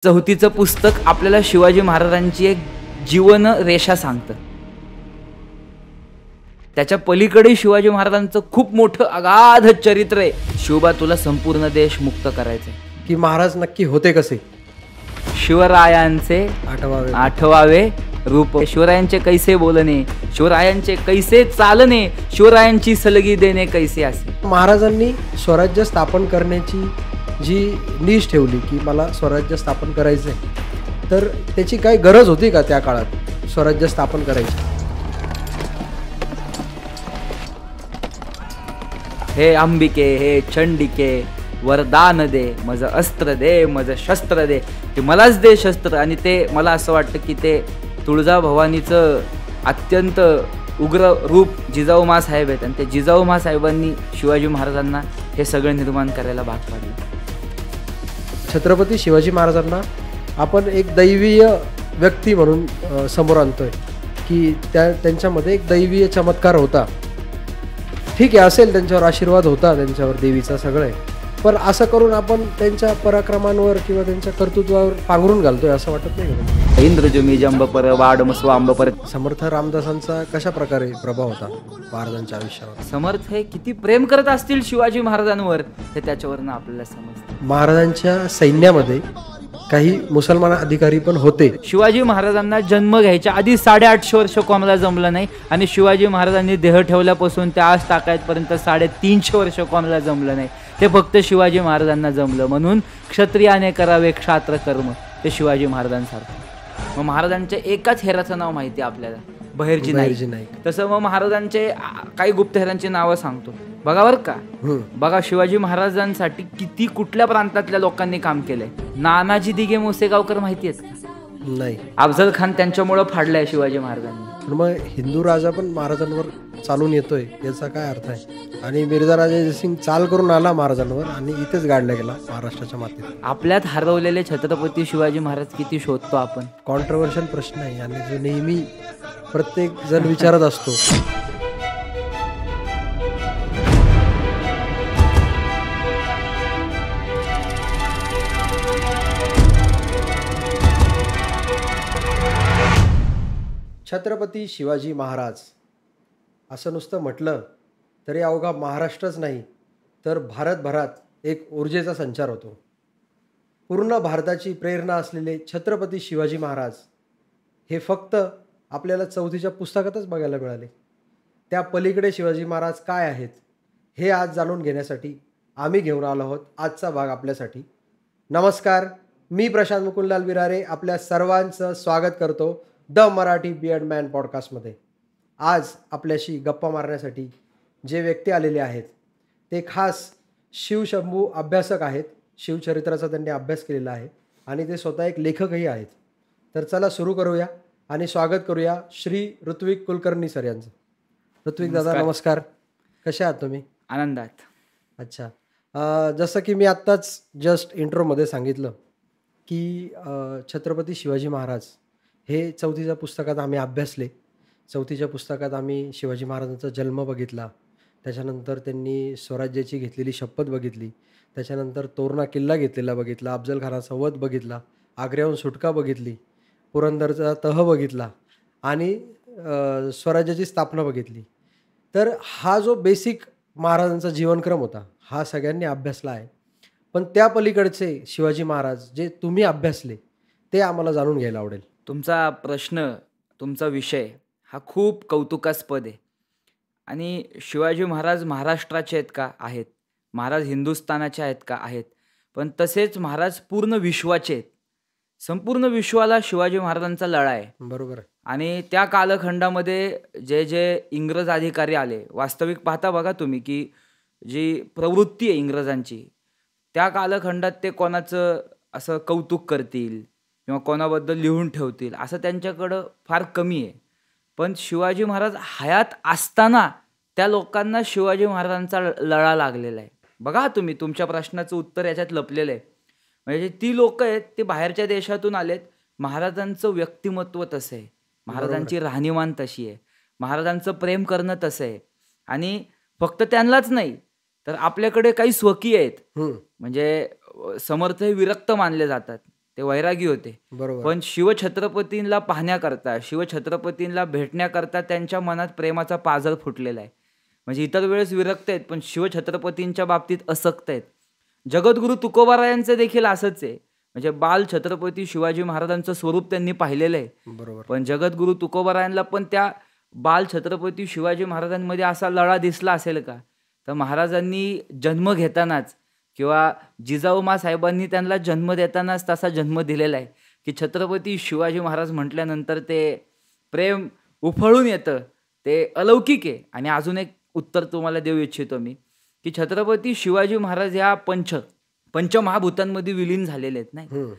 चौथीचं पुस्तक आपल्याला शिवाजी महाराजांची एक जीवन रेषा सांगतं. त्याच्या पलीकडे शिवाजी महाराजांचं खूप मोठं अगाध चरित्र आहे. शिवबा, तुला संपूर्ण देश मुक्त करायचे की महाराज नक्की होते कसे? शिवरायांचे आठवावे रूप, शिवरायांचे कैसे बोलणे, शिवरायांचे कैसे चालणे, शिवरायांची सलगी देणे कैसे असे. महाराजांनी स्वराज्य स्थापन करण्याची जी नीश ठेवली की मला स्वराज्य स्थापन करायचंय, तर त्याची काही गरज होती का त्या काळात स्वराज्य स्थापन करायची? हे अंबिके, हे चंडिके, वरदान दे, मज अस्त्र दे, मज शस्त्र दे. ते मलाच दे शस्त्र. आणि ते मला असं वाटतं की ते तुळजाभवानीचं अत्यंत उग्र रूप जिजाऊ माँसाहेब आहेत. आणि ते जिजाऊ माँसाहेबांनी शिवाजी महाराजांना हे सगळं निर्माण करायला भाग पाडलं. छत्रपती शिवाजी महाराजांना आपण एक दैवीय व्यक्ती म्हणून समोर आणतोय की त्यांच्यामध्ये एक दैवीय चमत्कार होता. ठीक आहे, असेल त्यांच्यावर आशीर्वाद होता त्यांच्यावर देवीचा सगळं आहे, पण असं करून आपण त्यांच्या पराक्रमांवर किंवा त्यांच्या कर्तृत्वावर पांघरून घालतोय असं वाटत नाही? इंद्रजमी जंबपर वाडम स्वांबपर. समर्थ रामदासांचा कशा प्रकारे प्रभाव होता महाराजांच्या आयुष्यावर? समर्थ हे किती प्रेम करत असतील शिवाजी महाराजांवर हे त्याच्यावरनं आपल्याला समजतं. महाराजांच्या सैन्यामध्ये काही मुसलमान अधिकारी पण होते. शिवाजी महाराजांना जन्म घ्यायच्या आधी 850 वर्ष कोणाला जमलं नाही, आणि शिवाजी महाराजांनी देह ठेवल्यापासून ते आज ताकायतपर्यंत 350 वर्ष कोणाला जमलं नाही. ते फक्त शिवाजी महाराजांना जमलं. म्हणून क्षत्रियाने करावे क्षात्र कर्म, ते शिवाजी महाराजांसारखं. मग महाराजांच्या एकाच हेराचं नाव माहिती आहे आपल्याला, बहिर्जी नाईक. तसं मग महाराजांचे काही गुप्तहेरांची नावं सांगतो बघा बरं का. बघा, शिवाजी महाराजांसाठी किती कुठल्या प्रांतातल्या लोकांनी काम केलंय. नानाजी दिघे मोसेगावकर माहिती आहेत का? नाही. अफजल खान त्यांच्यामुळं फाडलाय शिवाजी महाराजांनी. पण मग हिंदू राजा पण महाराजांवर चालून येतोय याचा काय अर्थ आहे? आणि मिर्झा राजा जयसिंग चाल करून आला महाराजांवर आणि इथेच गाडला गेला महाराष्ट्राच्या मातीत. आपल्यात हरवलेले छत्रपती शिवाजी महाराज किती शोधतो आपण. कॉन्ट्रोवर्शियल प्रश्न आहे आणि जो नेहमी प्रत्येक जण विचारत असतो. छत्रपती शिवाजी महाराज असं नुसतं म्हटलं तरी अवघा महाराष्ट्रच नाही तर भारतभरात एक ऊर्जेचा संचार होतो. पूर्ण भारताची प्रेरणा असलेले छत्रपती शिवाजी महाराज हे फक्त आपल्याला चौथीच्या पुस्तकातच बघायला मिळाले. त्या पलीकडे शिवाजी महाराज काय आहेत हे आज जाणून घेण्यासाठी आम्ही घेऊन आलो आहोत आजचा भाग आपल्यासाठी. नमस्कार, मी प्रशांत मुकुंदलाल विरारे आपल्या सर्वांचं स्वागत करतो द मराठी बियर्ड मॅन पॉडकास्टमध्ये. आज आपल्याशी गप्पा मारण्यासाठी जे व्यक्ती आलेले आहेत ते खास शिवशंभू अभ्यासक आहेत. शिवचरित्राचा त्यांनी अभ्यास केलेला आहे आणि ते स्वतः एक लेखकही आहेत. तर चला सुरू करूया आणि स्वागत करूया श्री ऋत्विक कुलकर्णी सर यांचं. ऋत्विक दादा नमस्कार, कसे आहात तुम्ही? आनंदात. अच्छा, जसं की मी आत्ताच जस्ट इंट्रोमध्ये सांगितलं की छत्रपती शिवाजी महाराज हे चौथीच्या पुस्तकात आम्ही अभ्यासले. चौथीच्या पुस्तकात आम्ही शिवाजी महाराजांचा जन्म बघितला, त्याच्यानंतर त्यांनी स्वराज्याची घेतलेली शपथ बघितली, त्याच्यानंतर तोरणा किल्ला घेतलेला बघितला, अफजल खानाचा वध बघितला, आग्र्याहून सुटका बघितली, पुरंदरचा तह बघितला आणि स्वराज्याची स्थापना बघितली. तर हा जो बेसिक महाराजांचा जीवनक्रम होता हा सगळ्यांनी अभ्यासला आहे. पण त्या पलीकडचे शिवाजी महाराज जे तुम्ही अभ्यासले ते आम्हाला जाणून घ्यायला आवडेल. तुमचा प्रश्न, तुमचा विषय हा खूप कौतुकास्पद आहे. आणि शिवाजी महाराज महाराष्ट्राचे आहेत का? आहेत. महाराज हिंदुस्थानाचे आहेत का? आहेत. पण तसेच महाराज पूर्ण विश्वाचे आहेत. संपूर्ण विश्वाला शिवाजी महाराजांचा लळा आहे. बरोबर. आणि त्या कालखंडामध्ये जे जे इंग्रज अधिकारी आले, वास्तविक पाहता बघा तुम्ही की जी प्रवृत्ती आहे इंग्रजांची, त्या कालखंडात ते कोणाचं असं कौतुक करतील किंवा कोणाबद्दल लिहून ठेवतील असं त्यांच्याकडं फार कमी आहे. पण शिवाजी महाराज हयात असताना त्या लोकांना शिवाजी महाराजांचा लळा लागलेला आहे. बघा तुम्ही, तुमच्या प्रश्नाचं उत्तर याच्यात लपलेलं आहे. म्हणजे ती लोक आहेत ते बाहेरच्या देशातून आलेत. महाराजांचं व्यक्तिमत्व तसं आहे, महाराजांची राहणीमान तशी आहे, महाराजांचं प्रेम करणं तसं आहे. आणि फक्त त्यांनाच नाही तर आपल्याकडे काही स्वकीय आहेत. म्हणजे समर्थ हे विरक्त मानले जातात. ते वैरागी होते. बरोबर. पण शिवछत्रपतींना पाहण्याकरता, शिवछत्रपतींना भेटण्याकरता त्यांच्या मनात प्रेमाचा पाझर फुटलेला आहे. म्हणजे इतर वेळेस विरक्त आहेत, पण शिवछत्रपतींच्या बाबतीत असक्त आहेत. जगद्गुरू तुकोबारायांचं देखील असंच आहे. म्हणजे बाल छत्रपती शिवाजी महाराजांचं स्वरूप त्यांनी पाहिलेलं आहे. बरोबर. पण जगद्गुरू तुकोबारायांना पण त्या बाल छत्रपती शिवाजी महाराजांमध्ये असा लळा दिसला असेल का? तर महाराजांनी जन्म घेतानाच किंवा जिजाऊमा साहेबांनी त्यांना जन्म देतानाच तसा जन्म दिलेला आहे, की छत्रपती शिवाजी महाराज म्हटल्यानंतर ते प्रेम उफळून येतं. ते अलौकिक आहे. आणि अजून एक उत्तर तुम्हाला देऊ इच्छितो मी, की छत्रपती शिवाजी महाराज ह्या पंचमहाभूतांमध्ये विलीन झालेले आहेत नाही. हम्म.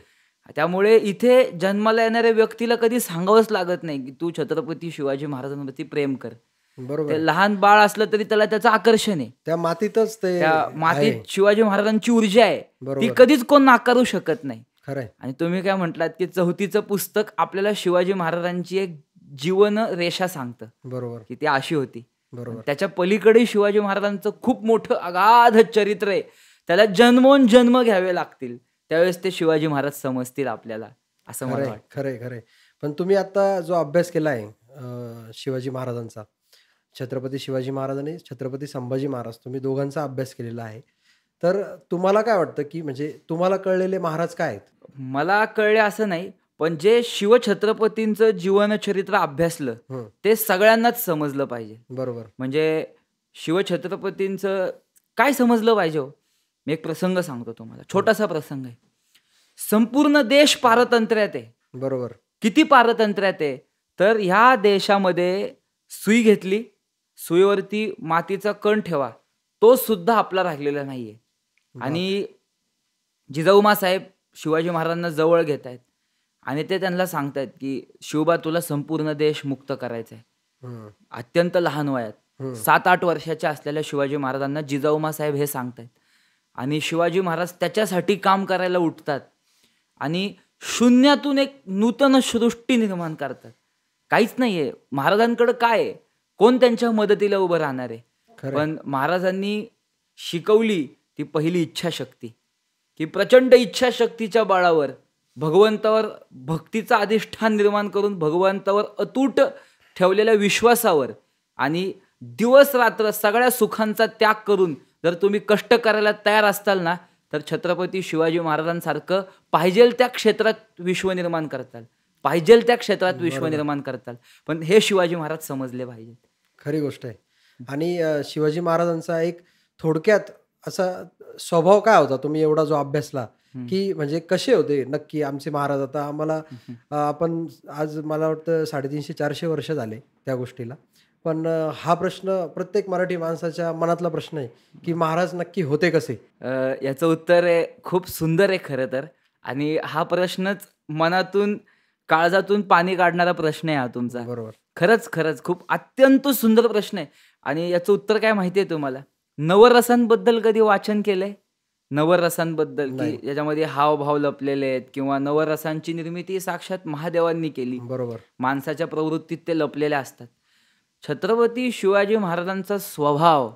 त्यामुळे इथे जन्माला येणाऱ्या व्यक्तीला कधी सांगावंच लागत नाही, की तू छत्रपती शिवाजी महाराजांवरती प्रेम कर. बरोबर. ते लहान बाळ असलं तरी त्याला त्याचं आकर्षण आहे. त्या मातीतच ते त्या आहे. मातीत शिवाजी महाराजांची ऊर्जा आहे, ती बरोबर. कधीच कोण नाकारू शकत नाही. खरंय. आणि तुम्ही काय म्हटलात, की 34चं पुस्तक आपल्याला शिवाजी महाराजांची एक जीवन रेषा सांगतं, बरोबर. की ती अशी होती. बरोबर. त्याच्या पलीकडे शिवाजी महाराजांचं खूप मोठं अगाध चरित्र आहे. त्याला जन्मोन जन्म घ्यावे लागतील, त्यावेळेस ते शिवाजी महाराज समजतील आपल्याला, असं मला खरंय वाटतं. खरंय खरंय. पण तुम्ही आता जो अभ्यास केला आहे शिवाजी महाराजांचा, छत्रपती शिवाजी महाराज आणि छत्रपती संभाजी महाराज, तुम्ही दोघांचा अभ्यास केलेला आहे. तर तुम्हाला काय वाटतं, की म्हणजे तुम्हाला कळलेले महाराज काय आहेत? मला कळले असं नाही, पण जे शिवछत्रपतींचं जीवनचरित्र अभ्यासलं हम्म. ते सगळ्यांनाच समजलं पाहिजे. बरोबर. म्हणजे शिवछत्रपतींचं काय समजलं पाहिजे हो? मी एक प्रसंग सांगतो तुम्हाला, छोटासा प्रसंग आहे. संपूर्ण देश पारतंत्र्यात आहे. बरोबर. किती पारतंत्र्यात आहे? तर ह्या देशामध्ये सुई घेतली, सुईवरती मातीचा कण ठेवा, तो सुद्धा आपला राहिलेला नाहीये. आणि जिजाऊमा साहेब शिवाजी महाराजांना जवळ घेत आहेत आणि ते त्यांना सांगतायत, की शिवबा तुला संपूर्ण देश मुक्त करायचा आहे. हम्म. अत्यंत लहान वयात 7-8 वर्षाच्या असलेल्या शिवाजी महाराजांना जिजाऊमा साहेब हे सांगतायत. आणि शिवाजी महाराज त्याच्यासाठी काम करायला उठतात आणि शून्यातून एक नूतन सृष्टी निर्माण करतात. काहीच नाहीये महाराजांकडे, काय आहे? कोण त्यांच्या मदतीला उभं राहणार आहे? खरंय. पण महाराजांनी शिकवली ती पहिली इच्छाशक्ती, की प्रचंड इच्छाशक्तीच्या बळावर भगवंतावर भक्तीचं अधिष्ठान निर्माण करून भगवंतावर अतूट ठेवलेल्या विश्वासावर आणि दिवस रात्र सगळ्या सुखांचा त्याग करून जर तुम्ही कष्ट करायला तयार असताल ना, तर छत्रपती शिवाजी महाराजांसारखं पाहिजेल त्या क्षेत्रात विश्व निर्माण करताल, पाहिजेल त्या क्षेत्रात विश्व निर्माण करताल. पण हे शिवाजी महाराज समजले पाहिजेत. खरी गोष्ट आहे. आणि शिवाजी महाराजांचा एक थोडक्यात असा स्वभाव काय होता, तुम्ही एवढा जो अभ्यासला, की म्हणजे कसे होते नक्की आमचे महाराज? आता आम्हाला आपण आज मला वाटतं 350-400 वर्ष झाले त्या गोष्टीला, पण हा प्रश्न प्रत्येक मराठी माणसाच्या मनातला प्रश्न आहे, की महाराज नक्की होते कसे? याचं उत्तर आहे खूप सुंदर आहे खरं तर. आणि हा प्रश्नच मनातून काळजातून पाणी काढणारा प्रश्न आहे हा तुमचा. बरोबर. खरंच खरंच खूप अत्यंत सुंदर प्रश्न आहे. आणि याचं उत्तर काय माहिती आहे तुम्हाला? नवरसांबद्दल कधी वाचन केलंय? नवरसांबद्दल, की ज्याच्यामध्ये हावभाव लपलेले आहेत, किंवा नवरसांची निर्मिती साक्षात महादेवांनी केली. बरोबर. माणसाच्या प्रवृत्तीत ते लपलेले असतात. छत्रपती शिवाजी महाराजांचा स्वभाव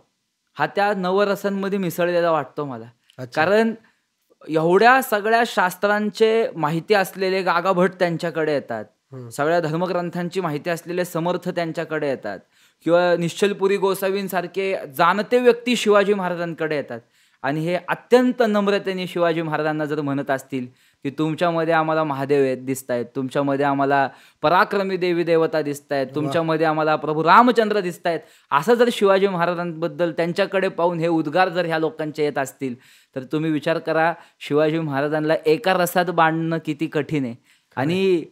हा त्या नवरसांमध्ये मिसळलेला वाटतो मला. अच्छा. कारण एवढ्या सगळ्या शास्त्रांचे माहिती असलेले गागाभट त्यांच्याकडे येतात, सगळ्या धर्मग्रंथांची माहिती असलेले समर्थ त्यांच्याकडे येतात, किंवा निश्चलपुरी गोसावींसारखे जाणते व्यक्ती शिवाजी महाराजांकडे येतात. आणि हे अत्यंत नम्रतेने शिवाजी महाराजांना जर म्हणत असतील, की तुमच्यामध्ये आम्हाला महादेव दिसत आहेत, तुमच्यामध्ये आम्हाला पराक्रमी देवी देवता दिसत आहेत, तुमच्यामध्ये आम्हाला प्रभू रामचंद्र दिसत आहेत, असं जर शिवाजी महाराजांबद्दल त्यांच्याकडे पाहून हे उद्गार जर ह्या लोकांचे येत असतील, तर तुम्ही विचार करा शिवाजी महाराजांना एका रसात बांधणं किती कठीण आहे. आणि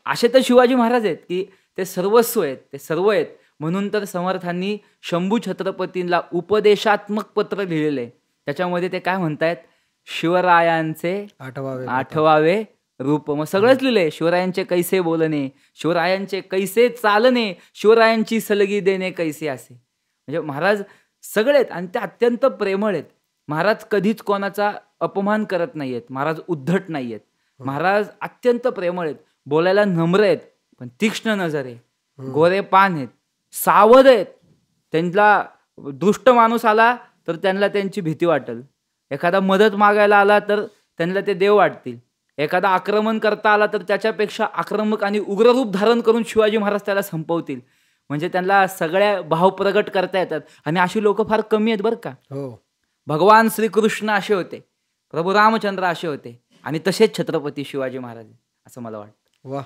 असे तर शिवाजी महाराज आहेत, की ते सर्वस्व आहेत, ते सर्व आहेत. म्हणून तर समर्थांनी शंभू छत्रपतींना उपदेशात्मक पत्र लिहिलेलं आहे. त्याच्यामध्ये ते काय म्हणतायत? शिवरायांचे 8वावे रूप. मग सगळंच लिहिलंय. शिवरायांचे कैसे बोलणे, शिवरायांचे कैसे चालणे, शिवरायांची सलगी देणे कैसे असे. म्हणजे महाराज सगळे आहेत आणि ते अत्यंत प्रेमळ आहेत. महाराज कधीच कोणाचा अपमान करत नाहीयेत, महाराज उद्धट नाहीयेत, महाराज अत्यंत प्रेमळ आहेत, बोलायला नम्र आहेत, पण तीक्ष्ण नजर आहे, गोरे पान आहेत, सावध आहेत. त्यांना दुष्ट माणूस आला तर त्यांना त्यांची भीती वाटेल, एखादा मदत मागायला आला तर त्यांना ते देव वाटतील. एखादा आक्रमण करता आला तर त्याच्यापेक्षा आक्रमक आणि उग्र रूप धारण करून शिवाजी महाराज त्याला संपवतील. म्हणजे त्यांना सगळ्या भाव प्रगट करता येतात आणि अशी लोक फार कमी आहेत बरं का. हो. भगवान श्रीकृष्ण असे होते, प्रभू रामचंद्र असे होते आणि तसेच छत्रपती शिवाजी महाराज असं मला वाटतं. वाह!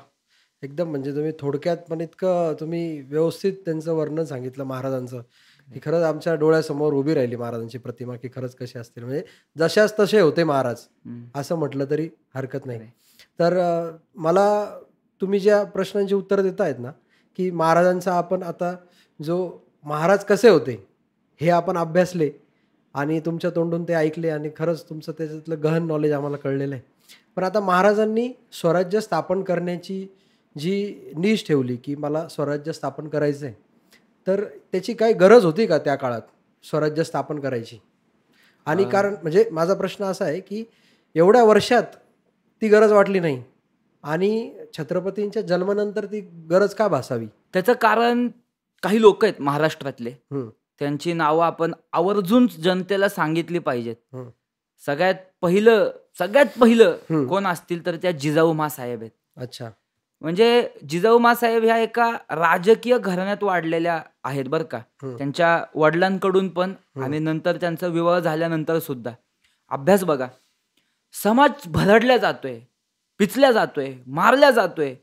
एकदम म्हणजे तुम्ही थोडक्यात पण इतकं तुम्ही व्यवस्थित त्यांचं वर्णन सांगितलं महाराजांचं, की खरंच आमच्या डोळ्यासमोर उभी राहिली महाराजांची प्रतिमा, की खरंच कसे असतील. म्हणजे जशाच तसे होते महाराज, हम्म. असं म्हटलं तरी हरकत नाही. खरंय. तर मला तुम्ही ज्या प्रश्नांची उत्तरं देत आहेत ना, की महाराजांचा आपण आता जो महाराज कसे होते, हे आपण अभ्यासले आणि तुमच्या तोंडून ते ऐकले आणि खरंच तुमचं त्याच्यातलं गहन नॉलेज आम्हाला कळलेलं आहे. पण आता महाराजांनी स्वराज्य स्थापन करण्याची जी नीश ठेवली, की मला स्वराज्य स्थापन करायचं आहे, तर त्याची काही गरज होती का त्या काळात स्वराज्य स्थापन करायची? आणि कारण म्हणजे माझा प्रश्न असा आहे, की एवढ्या वर्षात ती गरज वाटली नाही आणि छत्रपतींच्या जन्मानंतर ती गरज का भासावी? त्याचं कारण काही लोक आहेत महाराष्ट्रातले, हं, त्यांची नावं आपण आवर्जून जनतेला सांगितली पाहिजेत. हं, सगळ्यात पहिलं हं. कोण असतील तर त्या जिजाऊ साहेब आहेत. अच्छा. म्हणजे जिजाऊ साहेब ह्या एका राजकीय घराण्यात वाढलेल्या आहेत बरं का. हं, त्यांच्या वडिलांकडून पण आणि नंतर त्यांचा विवाह झाल्यानंतर सुद्धा. अभ्यास बघा, समाज भरडल्या जातोय, पिचल्या जातोय, मारल्या जातोय,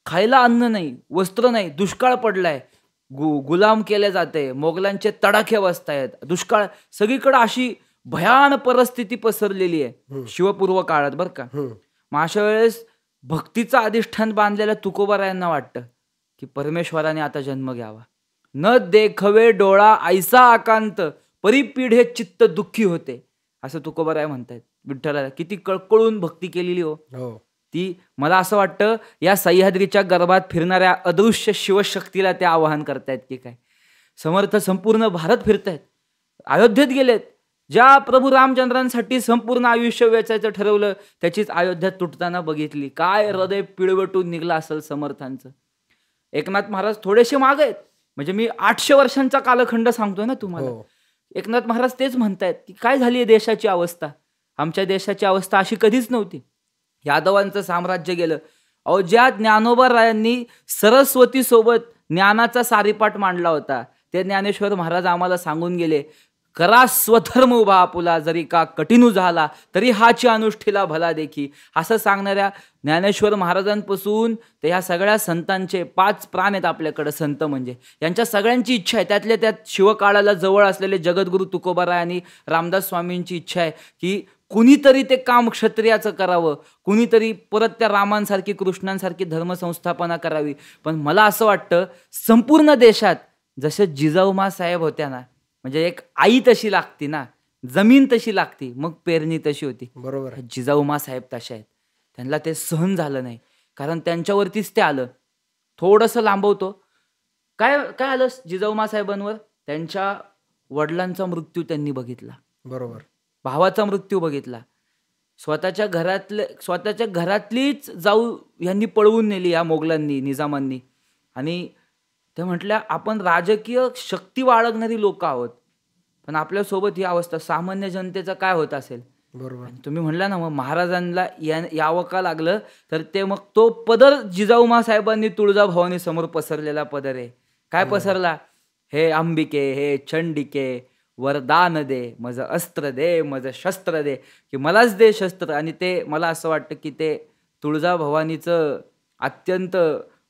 खायला अन्न नाही, वस्त्र नाही, दुष्काळ पडलाय, गुलाम केले जाते, मोगलांचे तडाखे बसतायत, दुष्काळ सगळीकडे अशी भयान परिस्थिती पसरलेली आहे शिवपूर्व काळात बरं का. हं. मग अशा वेळेस भक्तीचं अधिष्ठान बांधलेल्या तुकोबारायांना वाटतं की परमेश्वराने आता जन्म घ्यावा. न देखवे डोळा ऐसा आकांत, परिपिढे चित्त दुःखी होते, असं तुकोबाराय म्हणतायत. विठ्ठलाला किती कळकळून भक्ती केलेली हो हो. ती. मला असं वाटतं या सह्याद्रीच्या गर्भात फिरणाऱ्या अदृश्य शिवशक्तीला ते आवाहन करतायत की काय. समर्थ संपूर्ण भारत फिरतायत, अयोध्येत गेलेत. ज्या प्रभू रामचंद्रांसाठी संपूर्ण आयुष्य वेचायचं ठरवलं त्याचीच अयोध्यात तुटताना बघितली. काय हृदय पिळवटून निघलं असेल समर्थांचं. एकनाथ महाराज थोडेसे माग आहेत, म्हणजे मी 800 वर्षांचा कालखंड सांगतोय ना तुम्हाला. हो. एकनाथ महाराज तेच म्हणतायत की काय झाली आहे देशाची अवस्था. आमच्या देशाची अवस्था अशी कधीच नव्हती. यादवांचं साम्राज्य गेलं. अहो, ज्या ज्ञानोबा रायांनी सरस्वती सोबत ज्ञानाचा सारीपाट मांडला होता, ते ज्ञानेश्वर महाराज आम्हाला सांगून गेले, करा स्वधर्म उभा आपुला, जरी का कठीणू झाला तरी हाची अनुष्ठीला भला देखी. असं सांगणाऱ्या ज्ञानेश्वर महाराजांपासून ते ह्या सगळ्या संतांचे 5 प्राण आहेत आपल्याकडे संत म्हणजे, यांच्या सगळ्यांची इच्छा आहे, त्यातल्या त्यात शिवकाळाला जवळ असलेले जगद्गुरू तुकोबाराय आणि रामदास स्वामींची इच्छा आहे की कुणीतरी ते काम क्षत्रियाचं करावं, कुणीतरी परत त्या रामांसारखी कृष्णांसारखी धर्मसंस्थापना करावी. पण मला असं वाटतं संपूर्ण देशात जसे जिजाऊ साहेब होत्या ना, म्हणजे एक आई तशी लागती ना, जमीन तशी लागती, मग पेरणी तशी होती. बरोबर आहे. जिजाऊ साहेब तशा आहेत. त्यांना ते सहन झालं नाही, कारण त्यांच्यावरतीच ते आलं. थोडंसं लांबवतो. काय काय आलं जिजाऊ साहेबांवर? त्यांच्या वडिलांचा मृत्यू त्यांनी बघितला, बरोबर. भावाचा मृत्यू बघितला, स्वतःच्या घरातलीच जाऊ यांनी पळवून नेली या मोगलांनी, निजामांनी. आणि ते म्हटल्या आपण राजकीय शक्ती बाळगणारी लोक आहोत, पण आपल्यासोबत ही अवस्था सामान्य जनतेचं काय होत असेल. बरोबर. आणि तुम्ही म्हणला ना, मग महाराजांना यावं का लागलं, तर ते मग तो पदर जिजाऊ साहेबांनी तुळजाभवानी समोर पसरलेला पदर आहे. काय पसरला? हे अंबिके, हे चंडिके, वरदान दे, माझं अस्त्र दे, माझं शस्त्र दे, की मलाच दे शस्त्र. आणि ते मला असं वाटतं की ते तुळजाभवानीचं अत्यंत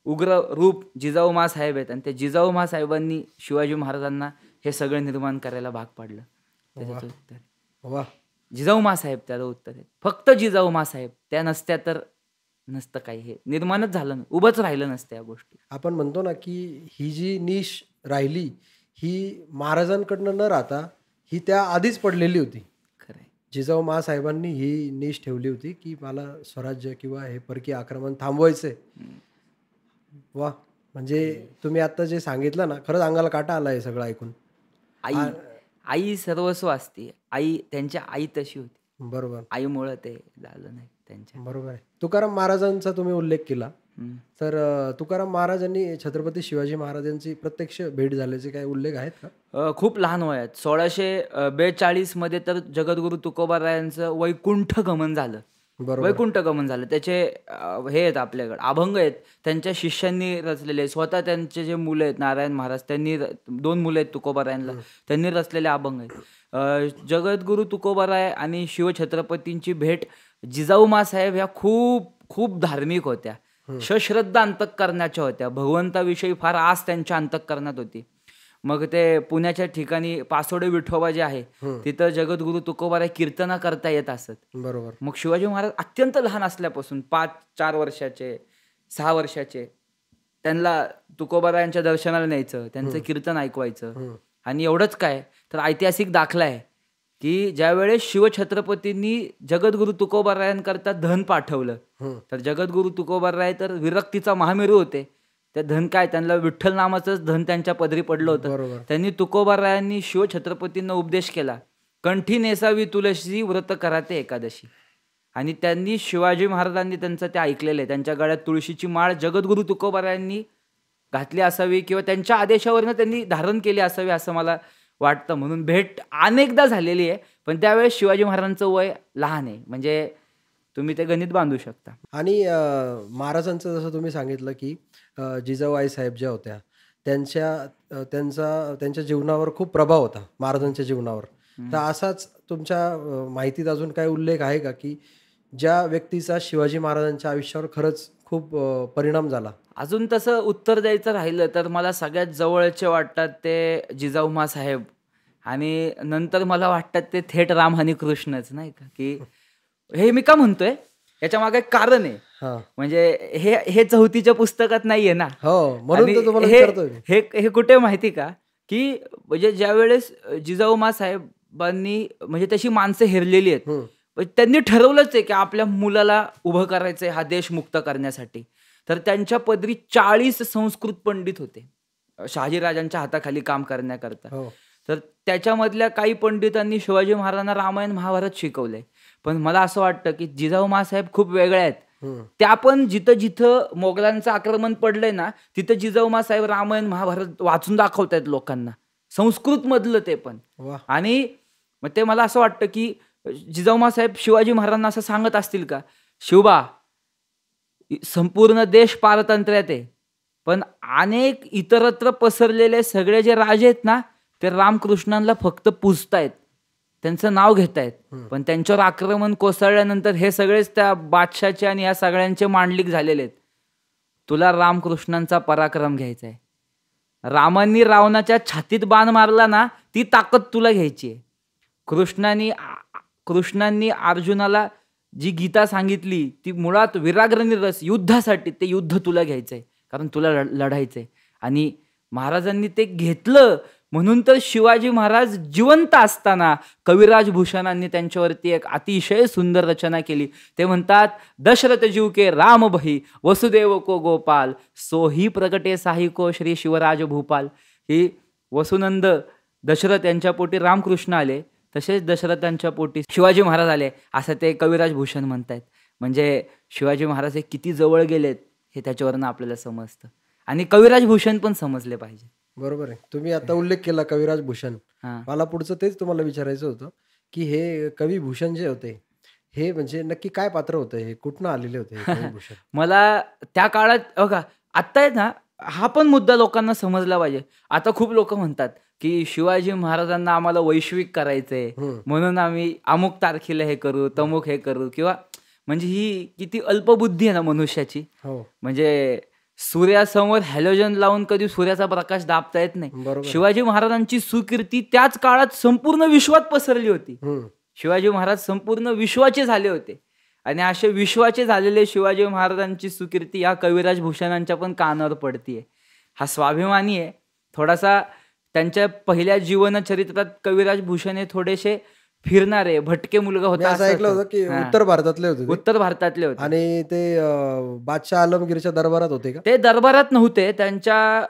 उग्र रूप जिजाऊ साहेब आहेत, आणि त्या जिजाऊ साहेबांनी शिवाजी महाराजांना हे सगळं निर्माण करायला भाग पाडलं. त्याच्याचं उत्तर वा. जिजाऊ साहेब त्याला उत्तर आहे. फक्त जिजाऊ साहेब, त्या नसत्या तर नसतं काही, हे निर्माणच झालं नाही, उभंच राहिलं नसतं या गोष्टी. आपण म्हणतो ना, की ही जी नीश राहिली ही महाराजांकडनं न राहता ही त्या आधीच पडलेली होती. खरंय. जिजाऊ साहेबांनी ही नीश ठेवली होती, की मला स्वराज्य किंवा हे परकीय आक्रमण थांबवायचंय. वा. म्हणजे तुम्ही आता जे सांगितलं ना, खरंच अंगाला काटा आला हे सगळं ऐकून. आई सर्वस्व असते. आई, त्यांच्या आई तशी होती. बरोबर. आईमुळं ते झालं नाही त्यांच्या. बरोबर आहे. तुकाराम महाराजांचा तुम्ही उल्लेख केला, हम्म. तर तुकाराम महाराजांनी छत्रपती शिवाजी महाराजांची प्रत्यक्ष भेट झाल्याचे काही उल्लेख आहेत का? खूप लहान वयात 1642 मध्ये तर जगद्गुरू तुकोबारायांचं वैकुंठ गमन झालं. बरोबर. वैकुंठगमन झालं. त्याचे हे आहेत आपल्याकडे अभंग आहेत. त्यांच्या शिष्यांनी रचलेले, स्वतः त्यांचे जे मुलं आहेत नारायण महाराज त्यांनी 2 मुलं आहेत तुकोबारायांना, त्यांनी रचलेले अभंग आहेत. जगद्गुरू तुकोबाराय आणि शिवछत्रपतींची भेट जिजाऊ माँसाहेब ह्या खूप खूप धार्मिक होत्या. सश्रद्धा अंतःकरणाच्या होत्या. भगवंताविषयी फार आस त्यांच्या अंतःकरणात होती. मग ते पुण्याच्या ठिकाणी पासोडे विठोबा जे आहे तिथं जगद्गुरू तुकोबाराय कीर्तना करता येत असत. बरोबर. मग शिवाजी महाराज अत्यंत लहान असल्यापासून 5-4 वर्षाचे 6 वर्षाचे त्यांना तुकोबारायांच्या दर्शनाला न्यायचं, त्यांचं कीर्तन ऐकवायचं. आणि एवढंच काय तर ऐतिहासिक दाखला आहे की ज्यावेळेस शिवछत्रपतींनी जगद्गुरू तुकोबारायांकरता धन पाठवलं, तर जगद्गुरू तुकोबाराय तर विरक्तीचा महामेरू होते. ते धन काय, त्यांना विठ्ठल नामाचंच धन त्यांच्या पदरी पडलं होतं. बरोबर. त्यांनी तुकोबारायांनी शिवछत्रपतींना उपदेश केला, कंठी नेसावी तुळशी व्रत कराते एकादशी. आणि त्यांनी शिवाजी महाराजांनी त्यांचं ते ऐकलेलं आहे. त्यांच्या गळ्यात तुळशीची माळ जगद्गुरू तुकोबारायांनी घातली असावी किंवा त्यांच्या आदेशावरनं त्यांनी धारण केली असावी असं मला वाटतं. म्हणून भेट अनेकदा झालेली आहे, पण त्यावेळेस शिवाजी महाराजांचं वय लहान आहे. म्हणजे तुम्ही ते गणित बांधू शकता. आणि महाराजांचं जसं तुम्ही सांगितलं की जिजाऊ साहेब ज्या होत्या त्यांच्या जीवनावर खूप प्रभाव होता महाराजांच्या जीवनावर. तर असाच तुमच्या माहितीत अजून काय उल्लेख आहे का की ज्या व्यक्तीचा शिवाजी महाराजांच्या आयुष्यावर खरंच खूप परिणाम झाला? अजून तसं उत्तर द्यायचं राहिलं तर मला सगळ्यात जवळचे वाटतात ते जिजाऊ माँसाहेब, आणि नंतर मला वाटतात ते थेट राम आणि कृष्णच, नाही का. की हे मी का म्हणतोय याच्या मागे एक कारण आहे. म्हणजे हे 4थीच्या पुस्तकात नाहीये ना. हो, म्हणून आणि तर तुम्हाला हे विचारतोय मी. हे हे कुठे माहिती का, की म्हणजे ज्यावेळेस जिजाऊ माँसाहेबांनी म्हणजे तशी माणसं हेरलेली आहेत, पण त्यांनी ठरवलंच आहे की आपल्या मुलाला उभं करायचंय हा देश मुक्त करण्यासाठी. तर त्यांच्या पदरी 40 संस्कृत पंडित होते शहाजीराजांच्या हाताखाली काम करण्याकरता. हो. तर त्याच्यामधल्या काही पंडितांनी शिवाजी महाराजांना रामायण महाभारत शिकवलंय. पण मला असं वाटतं की जिजाऊ माँसाहेब खूप वेगळ्या आहेत. त्या पण जिथं जिथं मोगलांचं आक्रमण पडलंय ना, तिथं जिजाऊ माँसाहेब रामायण महाभारत वाचून दाखवतायत लोकांना, संस्कृत मधलं ते पण. वा. आणि मग ते मला असं वाटतं की जिजाऊ माँसाहेब शिवाजी महाराजांना असं सांगत असतील का, शिवबा संपूर्ण देश पारतंत्र्यात आहे, पण अनेक इतरत्र पसरलेले सगळे जे राजे आहेत ना ते रामकृष्णांना फक्त पूजतायत, त्यांचं नाव घेतायत, पण त्यांच्यावर आक्रमण कोसळल्यानंतर हे सगळेच त्या बादशाचे आणि या सगळ्यांचे मांडलिक झालेले आहेत. तुला रामकृष्णांचा पराक्रम घ्यायचा आहे. रामांनी रावणाच्या छातीत बाण मारला ना, ती ताकद तुला घ्यायची आहे. कृष्णांनी अर्जुनाला जी गीता सांगितली ती मुळात विराग्रणी रस युद्धासाठी, ते युद्ध तुला घ्यायचंय कारण तुला लढायचंय. आणि महाराजांनी ते घेतलं म्हणून तर शिवाजी महाराज जिवंत असताना कविराज भूषणांनी त्यांच्यावरती एक अतिशय सुंदर रचना केली. ते म्हणतात, दशरथ जीव के राम बही वसुदेव को गोपाल, सोही प्रगटे साही को श्री शिवराज भूपाल. ही वसुनंद दशरथ यांच्या पोटी रामकृष्ण आले, तसेच दशरथांच्या पोटी शिवाजी महाराज आले असं ते कविराज भूषण म्हणतायत. म्हणजे शिवाजी महाराज हे किती जवळ गेलेत हे त्याच्यावरनं आपल्याला समजतं. आणि कविराज भूषण पण समजले पाहिजे. बरोबर आहे. तुम्ही आता उल्लेख केला कविराज भूषण. हां. मला पुढचं तेच तुम्हाला विचारायचं होतं की हे कवी भूषण जे होते हे म्हणजे नक्की काय पात्र होतं, हे कुठनं आलेले होते हे कवी भूषण? मला त्या काळात बघा, आत्ता आहे ना, हा पण मुद्दा लोकांना समजला पाहिजे. आता खूप लोक म्हणतात की शिवाजी महाराजांना आम्हाला वैश्विक करायचंय म्हणून आम्ही अमुक तारखेला हे करू, तमुक हे करू, किंवा म्हणजे ही किती अल्पबुद्धी आहे ना मनुष्याची. हो, म्हणजे सूर्यासमोर हॅलोजन लावून कधी सूर्याचा प्रकाश दाबता येत नाही. बरोबर. शिवाजी महाराजांची सुकीर्ती त्याच काळात संपूर्ण विश्वात पसरली होती. शिवाजी महाराज संपूर्ण विश्वाचे झाले होते, आणि असे विश्वाचे झालेले शिवाजी महाराजांची सुकीर्ती या कविराज भूषणांच्या पण कानावर पडतीये. हा स्वाभिमानी आहे थोडासा. त्यांच्या पहिल्या जीवनचरित्रात कविराज भूषण हे थोडेसे फिरणारे भटके मुलगा मी होता असं ऐकलं होतं की उत्तर भारतातले होते ते. उत्तर भारतातले होते. आणि ते बादशाह आलमगीरच्या दरबारात होते का? ते दरबारात नव्हते.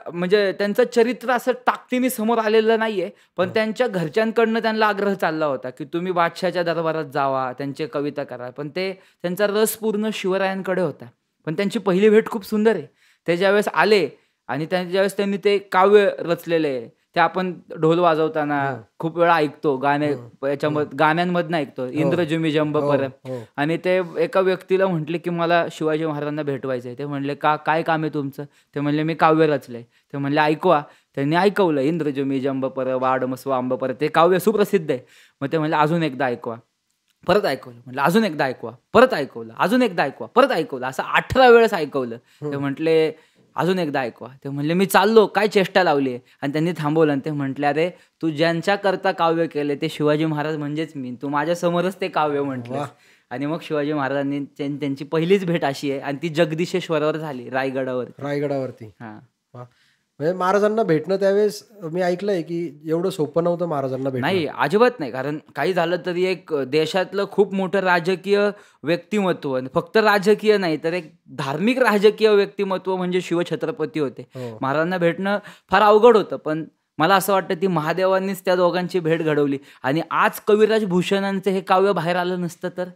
म्हणजे त्यांचं चरित्र असं ताकदीने समोर आलेलं नाहीये, पण त्यांच्या घरच्यांकडनं त्यांना आग्रह चालला होता की तुम्ही बादशाहच्या दरबारात जावा, त्यांची कविता करा. पण त्यांचा रस पूर्ण शिवरायांकडे होता. पण त्यांची पहिली भेट खूप सुंदर आहे. ते ज्यावेळेस आले आणि ज्यावेळेस त्यांनी ते काव्य रचलेले आहे, ते आपण ढोल वाजवताना हो. खूप वेळा ऐकतो, हं, हं. गाण्यांमधनं ऐकतो, हो, इंद्रजुमी जंब हो, पर. हो. आणि ते एका व्यक्तीला म्हटले की मला शिवाजी महाराजांना भेटवायचं आहे. ते म्हणले का काय काम आहे तुमचं? ते म्हणले मी काव्य रचलंय. ते म्हणले ऐकवा. त्यांनी ऐकवलं, इंद्रजुमी जंब पर वाड मसव आंब पर. ते काव्य सुप्रसिद्ध आहे. मग ते म्हणले अजून एकदा ऐकवा. परत ऐकवलं. म्हटलं अजून एकदा ऐकवा. परत ऐकवलं. अजून एकदा ऐकवा. परत ऐकवलं. असं 18 वेळेस ऐकवलं. ते म्हटले अजून एकदा ऐकवा. ते म्हणले मी चाललो, काय चेष्टा लावली आहे? आणि त्यांनी थांबवलं आणि ते म्हटले, "अरे तू ज्यांच्याकरता काव्य केले ते शिवाजी महाराज म्हणजेच मी. तू माझ्यासमोरच ते काव्य म्हटलंस." वाह! आणि मग शिवाजी महाराजांनी त्यांची पहिलीच भेट अशी आहे आणि ती जगदीशेश्वरावर झाली, रायगडावरती. रायगडावरती. हां. वाह! म्हणजे महाराजांना भेटणं त्यावेळेस मी ऐकलंय, की एवढं सोपं नव्हतं महाराजांना भेटणं. नाही, अजिबात नाही. कारण काही झालं तरी एक देशातलं खूप मोठं राजकीय व्यक्तिमत्व आणि फक्त राजकीय नाही, तर एक धार्मिक राजकीय व्यक्तिमत्व म्हणजे शिवछत्रपती होते. हो. महाराजांना भेटणं फार अवघड होतं, पण मला असं वाटतं ती महादेवांनीच त्या दोघांची भेट घडवली. आणि आज कविराज भूषणांचं हे काव्य बाहेर आलं नसतं तर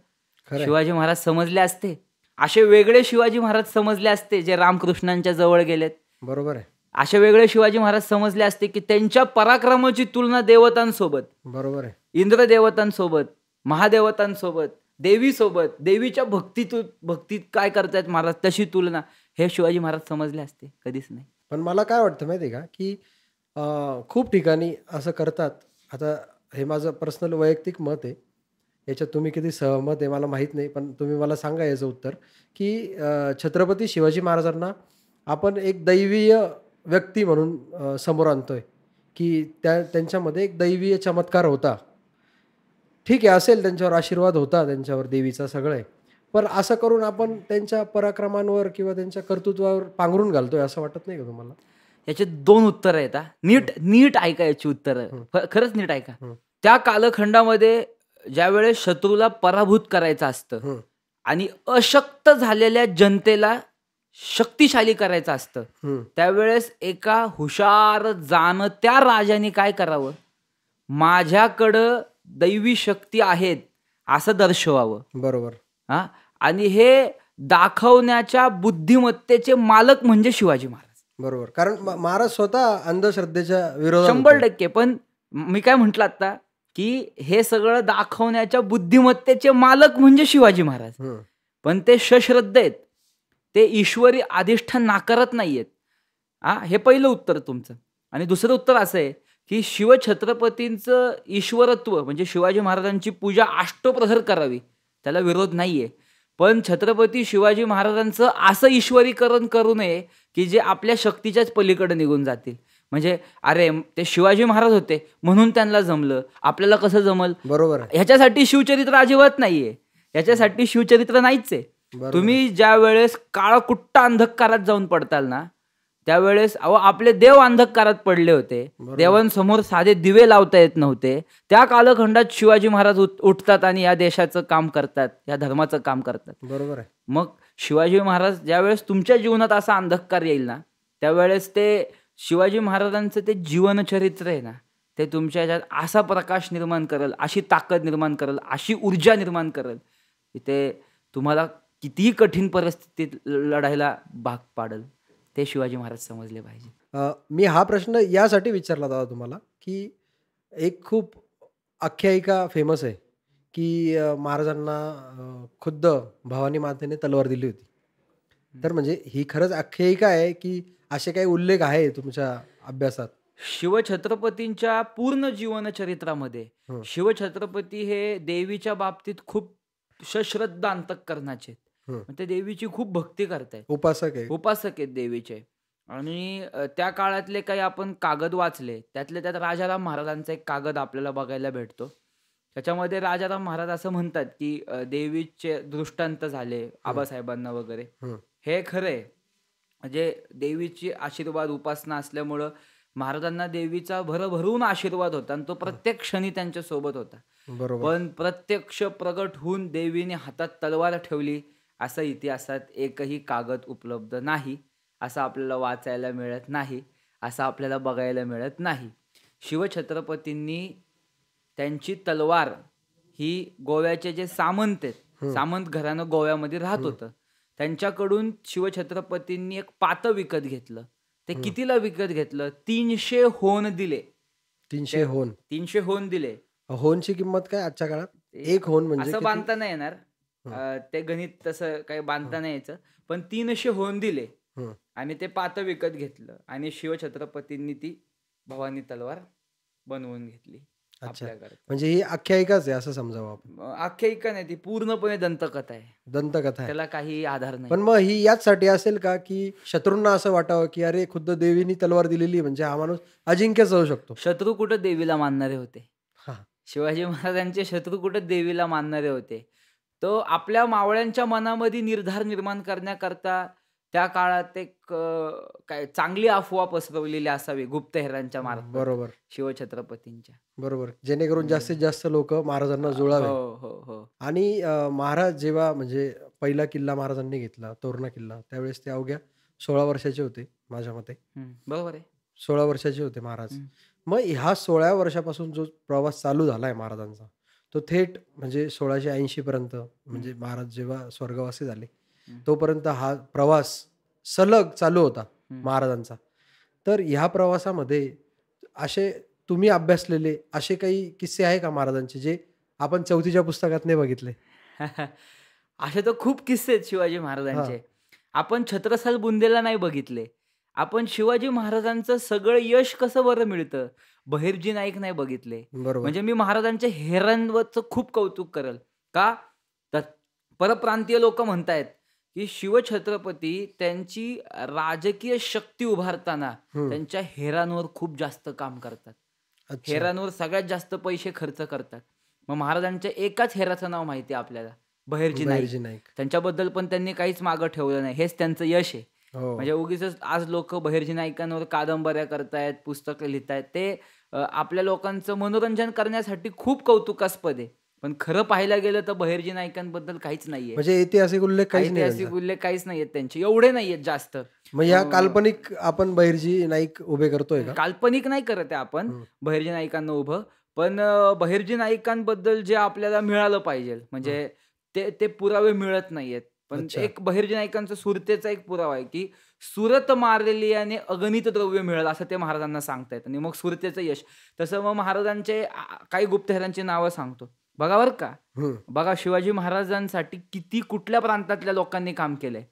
खरंय. शिवाजी महाराज समजले असते. असे वेगळे शिवाजी महाराज समजले असते जे रामकृष्णांच्या जवळ गेलेत. बरोबर आहे. असे वेगळे शिवाजी महाराज समजले असते की त्यांच्या पराक्रमाची तुलना देवतांसोबत, बरोबर आहे. इंद्रदेवतांसोबत, महादेवतांसोबत, देवीसोबत, देवीच्या भक्तीत काय करतायत महाराज तशी तुलना हे शिवाजी महाराज समजले असते. कधीच नाही. पण मला काय वाटतं माहिती आहे का, की खूप ठिकाणी असं करतात. आता हे माझं पर्सनल वैयक्तिक मत आहे. याच्यात तुम्ही किती सहमत आहे मला माहीत नाही. पण तुम्ही मला सांगा याचं उत्तर, की छत्रपती शिवाजी महाराजांना आपण एक दैवीय व्यक्ती म्हणून समोर आणतोय, की त्यांच्यामध्ये एक दैवीय चमत्कार होता. ठीक आहे, असेल त्यांच्यावर आशीर्वाद होता त्यांच्यावर देवीचा सगळं आहे. पण असं करून आपण त्यांच्या पराक्रमांवर किंवा त्यांच्या कर्तृत्वावर पांघरून घालतोय असं वाटत नाही का तुम्हाला? याचे 2 उत्तरं आहेत हां. नीट नीट ऐका याची उत्तरं. हं, खरंच नीट ऐका. हं, त्या कालखंडामध्ये ज्यावेळेस शत्रूला पराभूत करायचं असतं हं, आणि अशक्त झालेल्या जनतेला शक्तिशाली करायचं असतं, हं. त्यावेळेस एका हुशार जाणत्या राजाने काय करावं? माझ्याकडं दैवी शक्ती आहेत असं दर्शवावं. बरोबर. हां. आणि हे दाखवण्याच्या बुद्धिमत्तेचे मालक म्हणजे शिवाजी महाराज. बरोबर. कारण महाराज स्वतः अंधश्रद्धेच्या विरोधात 100% पण मी काय म्हटलं आता, की हे सगळं दाखवण्याच्या बुद्धिमत्तेचे मालक म्हणजे शिवाजी महाराज. हं, पण ते सश्रद्ध आहेत. ते ईश्वरी अधिष्ठान नाकारत नाहीयेत. हे पहिलं उत्तर तुमचं. आणि दुसरं उत्तर असं आहे, की शिवछत्रपतींचं ईश्वरत्व म्हणजे शिवाजी महाराजांची पूजा अष्टप्रहर करावी, त्याला विरोध नाहीये. पण छत्रपती शिवाजी महाराजांचं असं ईश्वरीकरण करू नये, की जे आपल्या शक्तीच्याच पलीकडे निघून जातील. म्हणजे अरे, ते शिवाजी महाराज होते म्हणून त्यांना जमलं, आपल्याला कसं जमल? बरोबर आहे. ह्याच्यासाठी शिवचरित्र अजिबात नाहीये. ह्याच्यासाठी शिवचरित्र नाहीच आहे. बरोबर. तुम्ही ज्यावेळेस काळकुट्ट अंधकारात जाऊन पडताल ना, त्यावेळेस आपले देव अंधकारात पडले होते. बरोबर. देवांसमोर साधे दिवे लावता येत नव्हते. त्या कालखंडात शिवाजी महाराज उठतात आणि या देशाचं काम करतात, या धर्माचं काम करतात. बरोबर आहे. मग शिवाजी महाराज ज्यावेळेस तुमच्या जीवनात असा अंधकार येईल ना, त्यावेळेस ते शिवाजी महाराजांचं ते जीवनचरित्र आहे ना, ते तुमच्या ह्याच्यात असा प्रकाश निर्माण करेल, अशी ताकद निर्माण करेल, अशी ऊर्जा निर्माण करेल, की ते तुम्हाला कितीही कठीण परिस्थितीत लढायला भाग पाडेल. ते शिवाजी महाराज समजले पाहिजे. मी हा प्रश्न यासाठी विचारला दादा तुम्हाला, की एक खूप आख्यायिका फेमस आहे, की महाराजांना खुद्द भवानी मातेने तलवार दिली होती. तर म्हणजे ही खरंच आख्यायिका आहे, की असे काही उल्लेख आहे तुमच्या अभ्यासात? शिवछत्रपतींच्या पूर्ण जीवनचरित्रामध्ये हं, शिवछत्रपती हे देवीच्या बाबतीत खूप सश्रद्ध अंतःकरणाचे आहेत. हं. ते देवीची खूप भक्ती करतायत. उपासक आहे. उपासक आहेत देवीचे. आणि त्या काळातले काही आपण कागद वाचले, त्यातल्या त्यात राजाराम महाराजांचा एक कागद आपल्याला बघायला भेटतो. त्याच्यामध्ये राजाराम महाराज असं म्हणतात, की देवीचे दृष्टांत झाले आबासाहेबांना वगैरे. हं, हे खरं आहे. म्हणजे देवीची आशीर्वाद उपासना असल्यामुळं महाराजांना देवीचा भरभरून आशीर्वाद होता आणि तो प्रत्येक क्षणी त्यांच्या सोबत होता. बरोबर. पण प्रत्यक्ष प्रगट होऊन देवीने हातात तलवार ठेवली असं इतिहासात एकही कागद उपलब्ध नाही. असं आपल्याला वाचायला मिळत नाही, असं आपल्याला बघायला मिळत नाही. शिवछत्रपतींनी त्यांची तलवार ही गोव्याचे जे सामंत आहेत, सामंत घराणं गोव्यामध्ये राहत होतं, त्यांच्याकडून शिवछत्रपतींनी एक पातं विकत घेतलं. ते कितीला विकत घेतलं? 300 होन दिले. 300 होन. 300 होन दिले. होनची किंमत काय आजच्या काळात? ते एक होन म्हणजे असं किती? बांधता नाही येणार. ते गणित तसं काही बांधता नाही यायचं. पण 300 होन दिले हं. आणि ते पातं विकत घेतलं आणि शिवछत्रपतींनी ती भवानी तलवार बनवून घेतली अच्छा. आपल्याकडे. म्हणजे ही आख्यायिकाच आहे असं समजावं आपण. आख्यायिका नाही, ती पूर्णपणे दंतकथा आहे. दंतकथा आहे. त्याला काही आधार नाही. पण मग ही याचसाठी असेल का, की शत्रूंना असं वाटावं, की अरे खुद्द देवीनी तलवार दिलेली म्हणजे हा माणूस अजिंक्यच होऊ शकतो. शत्रू कुठं देवीला मानणारे होते? हां. शिवाजी महाराजांचे शत्रू कुठं देवीला मानणारे होते? तो आपल्या मावळ्यांच्या मनामध्ये निर्धार निर्माण करण्याकरता त्या काळात एक काय चांगली अफवा पसरवलेली असावी गुप्तहेरांच्या मार्फत बरोबर, शिवछत्रपतींच्या. बरोबर. जेणेकरून जास्तीत जास्त लोकं महाराजांना जुळावे. हो, हो, हो. आणि महाराज जेव्हा म्हणजे पहिला किल्ला महाराजांनी घेतला, तोरणा किल्ला, त्यावेळेस ते अवघ्या 16 वर्षाचे होते माझ्या मते. बरोबर आहे. 16 वर्षाचे होते महाराज. हं. मग ह्या 16 वर्षापासून जो प्रवास चालू झालाय महाराजांचा, तो थेट म्हणजे 1680 पर्यंत म्हणजे महाराज जेव्हा स्वर्गवासी झाले, तोपर्यंत हा प्रवास सलग चालू होता महाराजांचा. तर ह्या प्रवासामध्ये असे तुम्ही अभ्यासलेले असे काही किस्से आहे का महाराजांचे, जे आपण 4थीच्या पुस्तकात नाही बघितले? असे तर खूप किस्से आहेत शिवाजी हां. महाराजांचे. आपण छत्रसाल बुंदेला नाही बघितले. आपण शिवाजी महाराजांचं सगळं यश कसं बरं मिळतं, बहिर्जी नाईक नाही बघितले. बरोबर. म्हणजे मी महाराजांच्या हेरांवरचं खूप कौतुक करेल. का? तर परप्रांतीय लोकं म्हणतायत, की शिवछत्रपती त्यांची राजकीय शक्ती उभारताना त्यांच्या हेरांवर खूप जास्त काम करतात. अच्छा. हेरांवर सगळ्यात जास्त पैसे खर्च करतात. मग महाराजांच्या एकाच हेराचं नाव माहिती आहे आपल्याला, बहिर्जी नाईक. बहिर्जी नाईक. त्यांच्याबद्दल पण त्यांनी काहीच मागं ठेवलं नाही. हेच त्यांचं यश आहे. हो. म्हणजे उगीचच आज लोकं बहिर्जी नाईकांवर कादंबऱ्या करतायत, पुस्तकं लिहितायत. ते आपल्या लोकांचं मनोरंजन करण्यासाठी खूप कौतुकास्पद आहे. पण खरं पाहायला गेलं तर बहिर्जी नाईकांबद्दल काहीच नाहीये. म्हणजे ऐतिहासिक उल्लेख काहीच नाही ऐतिहासिक त्यांचा. उल्लेख काहीच नाहीयेत त्यांचे. एवढे नाहीयेत जास्त. मग या काल्पनिक आपण बहिर्जी नाईक उभे करतोय का? काल्पनिक नाही करत आहे आपण बहिर्जी नाईकांना उभं. पण बहिर्जी नाईकांबद्दल जे आपल्याला मिळालं पाहिजे म्हणजे ते पुरावे मिळत नाहीयेत. पण अच्छा. एक बहिर्जी नाईकांचा सुरतेचा एक पुरावा आहे, की सुरत मारलेली आणि अगणित द्रव्य मिळेल असं ते महाराजांना सांगतायत आणि मग सुरतेचं यश. तसं मग महाराजांचे काही गुप्तहेरांची नावं सांगतो. बघा बरं का. हं. बघा शिवाजी महाराजांसाठी किती कुठल्या प्रांतातल्या लोकांनी काम केलंय.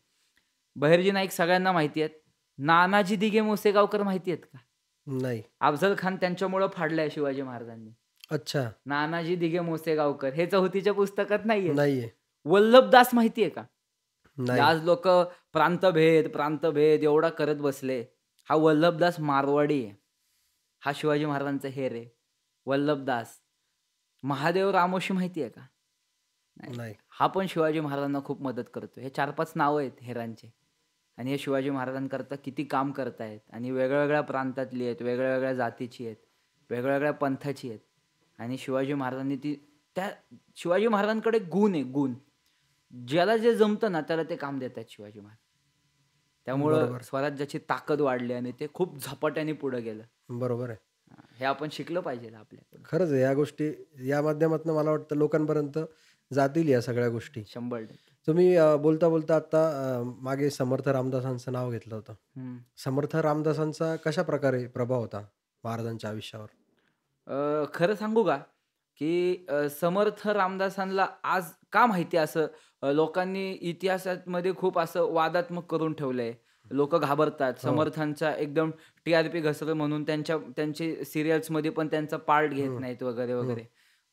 बहिर्जी नाईक सगळ्यांना माहिती आहेत. नानाजी दिघे मोसेगावकर माहिती आहेत का? नाही. अफझल खान त्यांच्यामुळं फाडलाय शिवाजी महाराजांनी. अच्छा. नानाजी दिघे मोसेगावकर हे 4थीच्या पुस्तकात नाहीये. नाहीये. वल्लभदास माहितीये का? नाही. आज लोक प्रांतभेद एवढा करत बसले. हा वल्लभदास मारवाडी आहे. हा शिवाजी महाराजांचा हेर आहे. वल्लभदास. महादेव रामोशी माहितीये का? नाही. हा पण शिवाजी महाराजांना खूप मदत करतो. हे 4-5 नावं आहेत हेरांचे आणि हे शिवाजी महाराजांकरता किती काम करतायत आणि वेगळ्या प्रांतातली आहेत, वेगळ्या जातीची आहेत, वेगळ्या पंथाची आहेत आणि शिवाजी महाराजांनी त्या शिवाजी महाराजांकडे गुण आहे गुण. ज्याला जे जमतं ना त्याला ते काम देतात शिवाजी महाराज. त्यामुळं स्वराज्याची ताकद वाढली आणि ते खूप झपाट्याने पुढे गेलं. बरोबर आहे. हे आपण शिकलं पाहिजे आपल्याकडून. खरंच आहे. या गोष्टी या माध्यमातून मला वाटतं लोकांपर्यंत जातील या सगळ्या गोष्टी. 100%. तुम्ही बोलता बोलता आता मागे समर्थ रामदासांचं नाव घेतलं होतं. समर्थ रामदासांचा कशा प्रकारे प्रभाव होता महाराजांच्या आयुष्यावर? खरं सांगू का, की समर्थ रामदासांना आज का माहिती असं लोकांनी इतिहासामध्ये खूप असं वादात्मक करून ठेवलंय. लोकं घाबरतात. समर्थांचा एकदम TRP घसरं म्हणून त्यांचे सिरियल्समध्ये पण त्यांचा पार्ट घेत नाहीत वगैरे.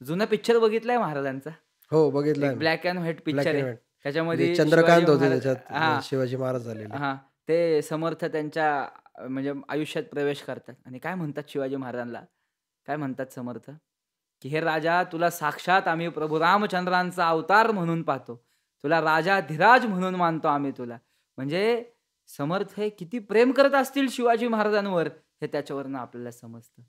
जुना पिक्चर बघितलाय महाराजांचा? हो, बघितलाय. Black and white black picture and आहे. व्हाईट. त्याच्यामध्ये चंद्रकांत शिवाजी होते महाराज त्याच्यात, शिवाजी महाराज झालेले. हां. ते समर्थ त्यांच्या म्हणजे आयुष्यात प्रवेश करतात आणि काय म्हणतात शिवाजी महाराजांना? काय म्हणतात समर्थ? की "हे राजा, तुला साक्षात आम्ही प्रभू रामचंद्रांचा अवतार म्हणून पाहतो. तुला राजाधिराज म्हणून मानतो आम्ही तुला." म्हणजे समर्थ हे किती प्रेम करत असतील शिवाजी महाराजांवर हे त्याच्यावरनं आपल्याला समजतं.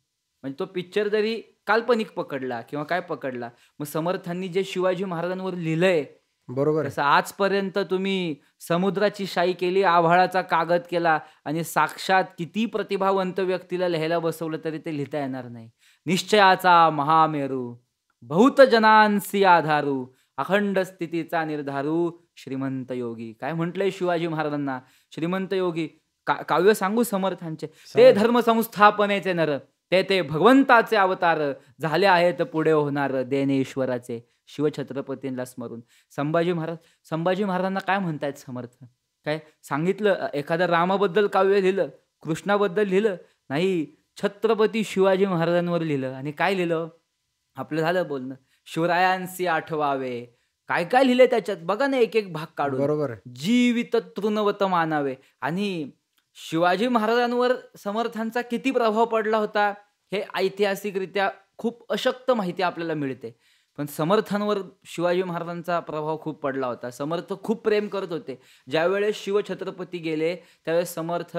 म्हणजे तो पिक्चर जरी काल्पनिक पकडला किंवा काय पकडला, मग समर्थांनी जे शिवाजी महाराजांवर लिहिलंय बरोबर आहे. तसं आजपर्यंत तुम्ही समुद्राची शाई केली, आभाळाचा कागद केला आणि साक्षात किती प्रतिभावंत व्यक्तीला लिहायला बसवलं तरी ते लिहिता येणार नाही. निश्चयाचा महामेरू, बहुत जनांसी आधारू, अखंड स्थितीचा निर्धारू, श्रीमंत योगी. काय म्हटलंय शिवाजी महाराजांना? श्रीमंत योगी. काव्य सांगू समर्थांचे. ते सांगा ना. धर्मसंस्थापनेचे नर, ते भगवंताचे अवतार, झाले आहेत पुढे होणार देनेश्वराचे, शिवछत्रपतींना स्मरून. संभाजी महाराजांना काय म्हणतायत समर्थ? काय सांगितलं? एखादं रामाबद्दल काव्य लिहिलं, कृष्णाबद्दल लिहिलं? नाही, छत्रपती शिवाजी महाराजांवर लिहिलं. आणि काय लिहिलं? आपलं झालं बोलणं, शिवरायांसी आठवावे. काय काय लिहिलंय त्याच्यात बघा ना, एक एक भाग काढून. बरोबर आहे. जीवित तृणवत मानावे. आणि शिवाजी महाराजांवर समर्थांचा किती प्रभाव पडला होता हे ऐतिहासिकरित्या खूप अशक्त माहिती आपल्याला मिळते. पण समर्थांवर शिवाजी महाराजांचा प्रभाव खूप पडला होता. समर्थ खूप प्रेम करत होते. ज्यावेळेस शिवछत्रपती गेले त्यावेळेस समर्थ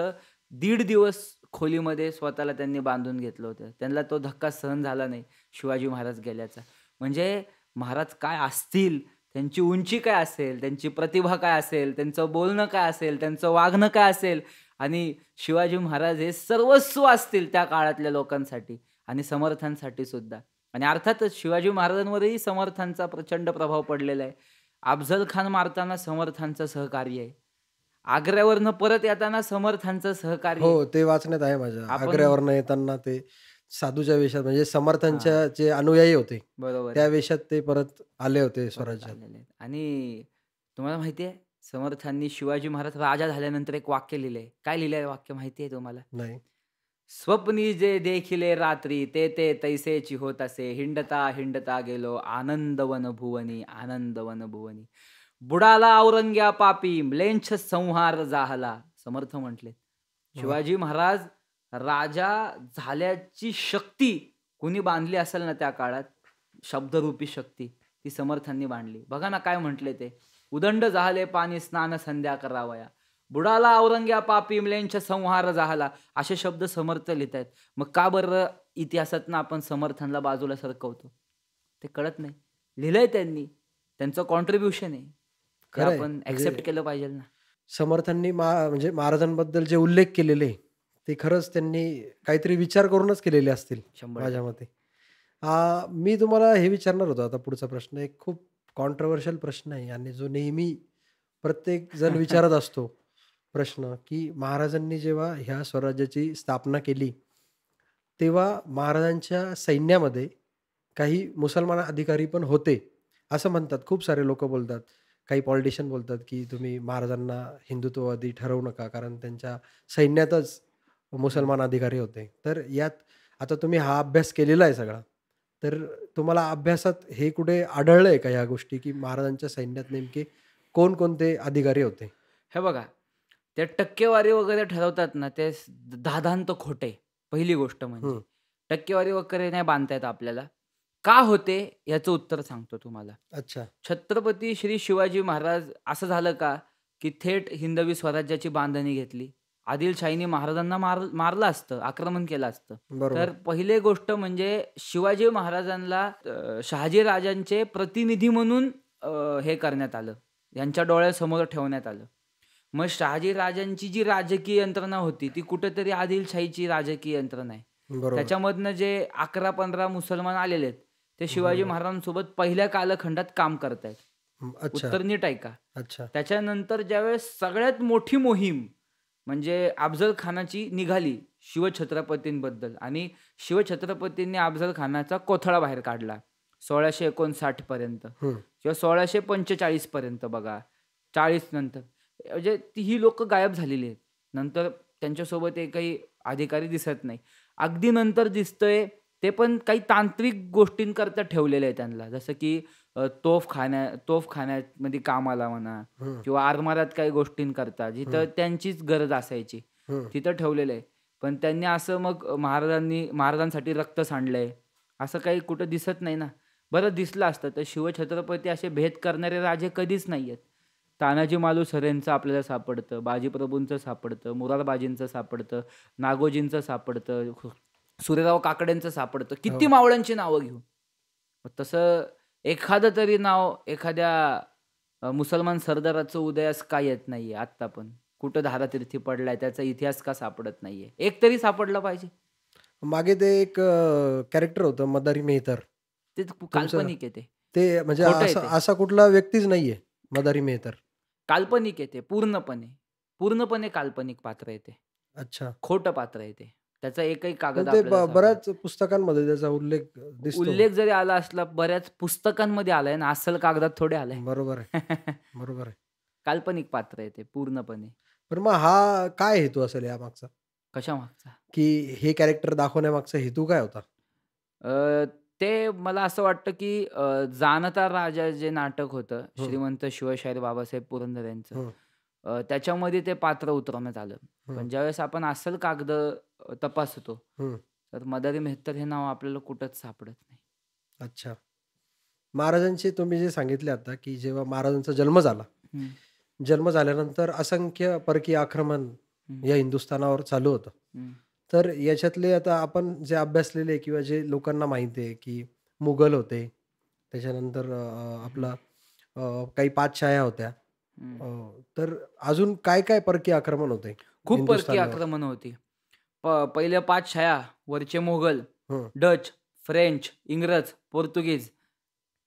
1.5 दिवस खोलीमध्ये स्वतःला त्यांनी बांधून घेतलं होतं. त्यांना तो धक्का सहन झाला नाही शिवाजी महाराज गेल्याचा. म्हणजे महाराज काय असतील, त्यांची उंची काय असेल, त्यांची प्रतिभा काय असेल, त्यांचं बोलणं काय असेल, त्यांचं वागणं काय असेल, आणि शिवाजी महाराज हे सर्वस्व असतील त्या काळातल्या लोकांसाठी आणि समर्थांसाठी सुद्धा. आणि अर्थातच शिवाजी महाराजांवरही समर्थांचा प्रचंड प्रभाव पडलेला आहे. अफझल खान मारताना समर्थांचं सहकार्य आहे. आग्र्यावरनं परत येताना समर्थांचं सहकार्य आहे. हो, ते वाचण्यात आहे माझ्या. आपण आग्र्यावरनं येताना ते साधूच्या वेशात, म्हणजे हां, समर्थांच्या जे अनुयायी होते बरोबर त्या आहे. वेशात ते परत आले होते परत स्वराज्यात. आलेले आहेत. आणि तुम्हाला माहिती आहे समर्थांनी शिवाजी महाराज राजा झाल्यानंतर एक वाक्य लिहिलंय. काय लिहिलंय वाक्य माहिती आहे तुम्हाला? नाही. स्वप्नी जे देखिले रात्री, ते तैसेची होत असे. हिंडता हिंडता गेलो आनंदवन भुवनी, आनंदवन भुवनी. बुडाला औरंग्या पापी, म्लेंछ संहार जाहला. समर्थ म्हटले वा. शिवाजी महाराज राजा झाल्याची शक्ती कुणी बांधली असेल ना त्या काळात, शब्दरूपी शक्ती, ती समर्थांनी बांधली. बघा ना काय म्हटले ते, उदंड झाले पाणी स्नान संध्या करावया, बुडाला औरंग्या पापी, म्लेंछ संहार झाला. असे शब्द समर्थ लिहित आहेत. मग का बरं इतिहासातनं आपण समर्थांना बाजूला सरकवतो? ते कळत नाही. लिहिलंय त्यांनी, त्यांचं कॉन्ट्रीब्युशन आहे, ते खरंय. आपण म्हणजे ऍक्सेप्ट केलं पाहिजे ना. समर्थांनी म्हणजे महाराजांबद्दल जे उल्लेख केलेले ते खरंच त्यांनी काहीतरी विचार करूनच केलेले असतील 100% माझ्या मते. मी तुम्हाला हे विचारणार होतो, आता पुढचा प्रश्न एक खूप कॉन्ट्रोवर्शियल प्रश्न आहे आणि जो नेहमी प्रत्येक जण विचारत असतो प्रश्न, की महाराजांनी जेव्हा ह्या स्वराज्याची स्थापना केली तेव्हा महाराजांच्या सैन्यामध्ये काही मुसलमान अधिकारी पण होते असं म्हणतात. खूप सारे लोक बोलतात, काही पॉलिटिशियन बोलतात, की तुम्ही महाराजांना हिंदुत्ववादी ठरवू नका कारण त्यांच्या सैन्यातच हम्म. मुसलमान अधिकारी होते. तर यात आता तुम्ही हा अभ्यास केलेला आहे सगळा, तर तुम्हाला अभ्यासात हे कुठे आढळलं आहे का ह्या गोष्टी, की महाराजांच्या सैन्यात नेमके कोणकोणते अधिकारी होते? हे बघा, ते टक्केवारी वगैरे ठरवतात ना, ते धादांत खोटे. पहिली गोष्ट म्हणजे हं. टक्केवारी वगैरे नाही बांधता येत आपल्याला. का होते याचं उत्तर सांगतो तुम्हाला. अच्छा. छत्रपती श्री शिवाजी महाराज असं झालं का, की थेट हिंदवी स्वराज्याची बांधणी घेतली. आदिलशाहीने महाराजांना मारलं असतं, आक्रमण केलं असतं. तर बरोबर. पहिली गोष्ट म्हणजे शिवाजी महाराजांना शहाजी राजांचे प्रतिनिधी म्हणून हे करण्यात आलं. यांच्या डोळ्यासमोर ठेवण्यात आलं. मग शहाजी राजांची जी राजकीय यंत्रणा होती ती कुठेतरी आदिलशाहीची राजकीय यंत्रणा आहे. बरोबर. त्याच्यामधनं जे 11-15 मुसलमान आलेले आहेत ते शिवाजी बरोबर. महाराजांसोबत पहिल्या कालखंडात काम करतायत. अच्छा. उत्तर नीट ऐका. अच्छा. त्याच्यानंतर ज्यावेळेस सगळ्यात मोठी मोहीम म्हणजे अफझल खानाची निघाली शिवछत्रपतींबद्दल, आणि शिवछत्रपतींनी अफझल खानाचा कोथळा बाहेर काढला 1659 पर्यंत हं. किंवा 1645 पर्यंत. बघा 40 नंतर म्हणजे ही लोक गायब झालेली आहेत. नंतर त्यांच्यासोबत एकही अधिकारी दिसत नाही. अगदी नंतर दिसतंय ते पण काही तांत्रिक गोष्टींकरता ठेवलेलं आहे त्यांना, जसं की तोफखान्यामध्ये कामाला म्हणा हं. किंवा आरमारात काही गोष्टींकरता जिथं हं. त्यांचीच गरज असायची हं. तिथं ठेवलेलं आहे. पण त्यांनी असं मग महाराजांसाठी रक्त सांडलंय असं काही कुठं दिसत नाही ना. बरं दिसलं असतं तर शिवछत्रपती असे भेद करणारे राजे कधीच नाही आहेत. तानाजी मालुसरेंचं आपल्याला सापडतं, बाजीप्रभूंचं सापडतं, मुरारबाजींचं सापडतं, नागोजींचं सापडतं, सूर्यराव काकड्यांचं सापडतं. किती हो. मावळ्यांची नावं घेऊन. मग तसं एखादं तरी नाव एखाद्या मुसलमान सरदाराचं उदयास का येत नाहीये आत्ता पण? कुठं धारातीर्थी पडलाय त्याचा इतिहास का सापडत नाहीये? एक तरी सापडला पाहिजे. मागे ते एक कॅरेक्टर होतं मदारी मेहतर. ते तुमचं काल्पनिक आहे ते. ते म्हणजे खोटं आहे असा ते. असा कुठला व्यक्तीच नाहीये मदारी मेहतर. काल्पनिक आहे ते पूर्णपणे. पूर्णपणे काल्पनिक पात्र आहे ते. अच्छा. खोटं पात्र आहे ते. त्याचा एकही पण कागद ते आपल्याला सापडत बऱ्याच पुस्तकांमध्ये त्याचा उल्लेख दिसतो. उल्लेख जरी आला असला बऱ्याच पुस्तकांमध्ये आलाय ना, अस्सल कागदात थोडे आलाय. बरोबर आहे, बरोबर आहे. काल्पनिक पात्र आहे ते पूर्णपणे. पण मग हा काय हेतू असेल यामागचा? कशामागचा? की हे कॅरेक्टर दाखवण्यामागचा हेतू काय होता? अ, ते मला असं वाटतं, की जाणता राजा जे नाटक होतं, हं, श्रीमंत शिवशाहीर बाबासाहेब पुरंदरे यांचं. हं, त्याच्यामध्ये ते पात्र उतरवण्यात आलं. हं, पण ज्यावेळेस आपण अस्सल कागद तपासतो, हं. तर मदारी मेहतर हे नाव आपल्याला कुठंच सापडत नाही. अच्छा. महाराजांचे तुम्ही जे सांगितले आता, की जेव्हा महाराजांचा जन्म झाला, हं, जन्म झाल्यानंतर असंख्य परकीय आक्रमण हं, या हिंदुस्थानावर चालू होतं. हं, तर याच्यातले आता आपण जे अभ्यासलेले किंवा जे लोकांना माहिती आहे, की मुघल होते. त्याच्यानंतर हं, आपला काही पाचशाह्या होत्या. हं. अ, तर अजून काय-काय परकीय आक्रमण होते खूप परकीय हिंदुस्थानावर? आक्रमणं होती. पहिल्या 5 छाया, वरचे मोगल, हं, डच, फ्रेंच, इंग्रज, पोर्तुगीज,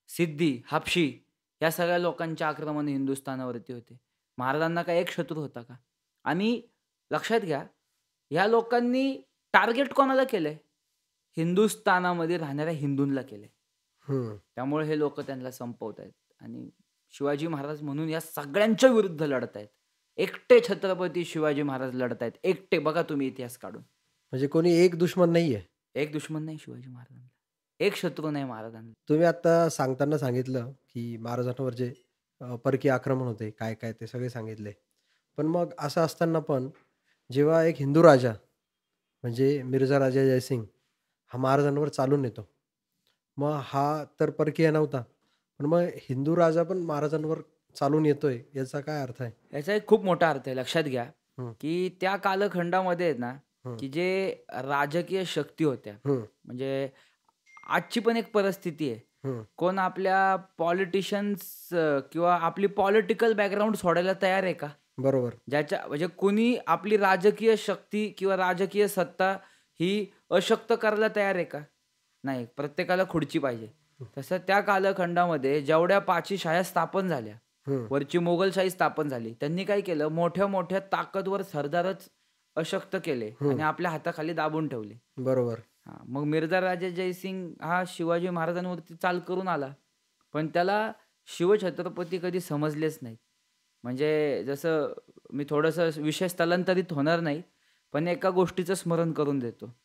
सिद्धी, हाबशी या सगळ्या लोकांचे आक्रमण हिंदुस्थानावरती होते. महाराजांना काय एक शत्रू होता का? आणि लक्षात घ्या, ह्या लोकांनी टार्गेट कोणाला केलंय? हिंदुस्थानामध्ये राहणाऱ्या हिंदूंना केलंय. हं. त्यामुळे हे लोकं त्यांना संपवतायत आणि शिवाजी महाराज म्हणून या सगळ्यांच्या विरुद्ध लढतायत. एकटे छत्रपती शिवाजी महाराज लढतायत. एकटे बघा तुम्ही इतिहास काढून. म्हणजे कोणी एक दुश्मन नाहीये. एक दुश्मन नाही शिवाजी महाराजांना. एक शत्रू नाही महाराजांना. तुम्ही आता सांगताना सांगितलं, की महाराजांवर जे परकीय आक्रमण होते, काय-काय ते सगळे सांगितले. पण मग असं असताना पण जेव्हा एक हिंदू राजा म्हणजे मिर्झा राजा जयसिंग हा महाराजांवर चालून येतो. मग हा तर परकीय नव्हता. पण मग हिंदू राजा पण महाराजांवर चालून येतोय याचा काय अर्थ आहे? याचा एक खूप मोठा अर्थ आहे. लक्षात घ्या, हं, की त्या कालखंडामध्ये आहेत ना, हं, की जे राजकीय शक्ती होत्या, हं, म्हणजे आजची पण एक परिस्थिती आहे. हं. कोण आपल्या पॉलिटिशियन्स किंवा आपली पॉलिटिकल बॅकग्राऊंड सोडायला तयार आहे का? बरोबर. ज्याच्या म्हणजे कुणी आपली राजकीय शक्ती किंवा राजकीय सत्ता ही अशक्त करायला तयार आहे का? नाही. प्रत्येकाला खुर्ची पाहिजे. तसं त्या कालखंडामध्ये जेवढ्या पाची शाह्या स्थापन झाल्या, हं, वरची मोगलशाही स्थापन झाली. त्यांनी काय केलं, मोठ्या-मोठ्या ताकदवर सरदारच अशक्त केले आणि हं. आपल्या हाताखाली दाबून ठेवले. बरोबर. हां, मग मिर्झा राजा जयसिंग हा शिवाजी महाराजांवरती चाल करून आला. पण त्याला शिवछत्रपती कधी समजलेच नाहीत. म्हणजे जसं मी थोडंसं विषय स्थलांतरित होणार नाही, पण एका गोष्टीचं स्मरण करून देतो.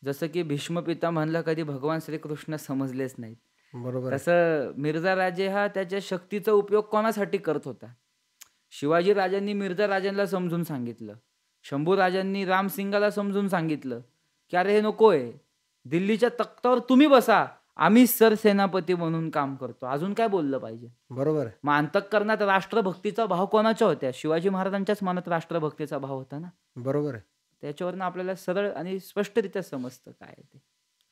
जसं की भीष्म पितामहाला कधी भगवान श्रीकृष्ण समजलेच नाहीत. बरोबर आहे. तसं मिर्झा राजे हा त्याच्या शक्तीचा उपयोग कोणासाठी करत होता? शिवाजी राजांनी मिर्झा राजांना समजून सांगितलं. शंभू राजांनी रामसिंगाला समजून सांगितलं, की "अरे हे नकोय. दिल्लीच्या तख्तावर तुम्ही बसा. आम्ही सरसेनापती म्हणून काम करतो." अजून काय बोललं पाहिजे? बरोबर आहे. मग अंतःकरणात राष्ट्रभक्तीचा भाव कोणाच्या होत्या? शिवाजी महाराजांच्याच मनात राष्ट्रभक्तीचा भाव होता ना. बरोबर आहे. त्याच्यावरनं आपल्याला सरळ आणि स्पष्टरित्या समजतं काय आहे ते.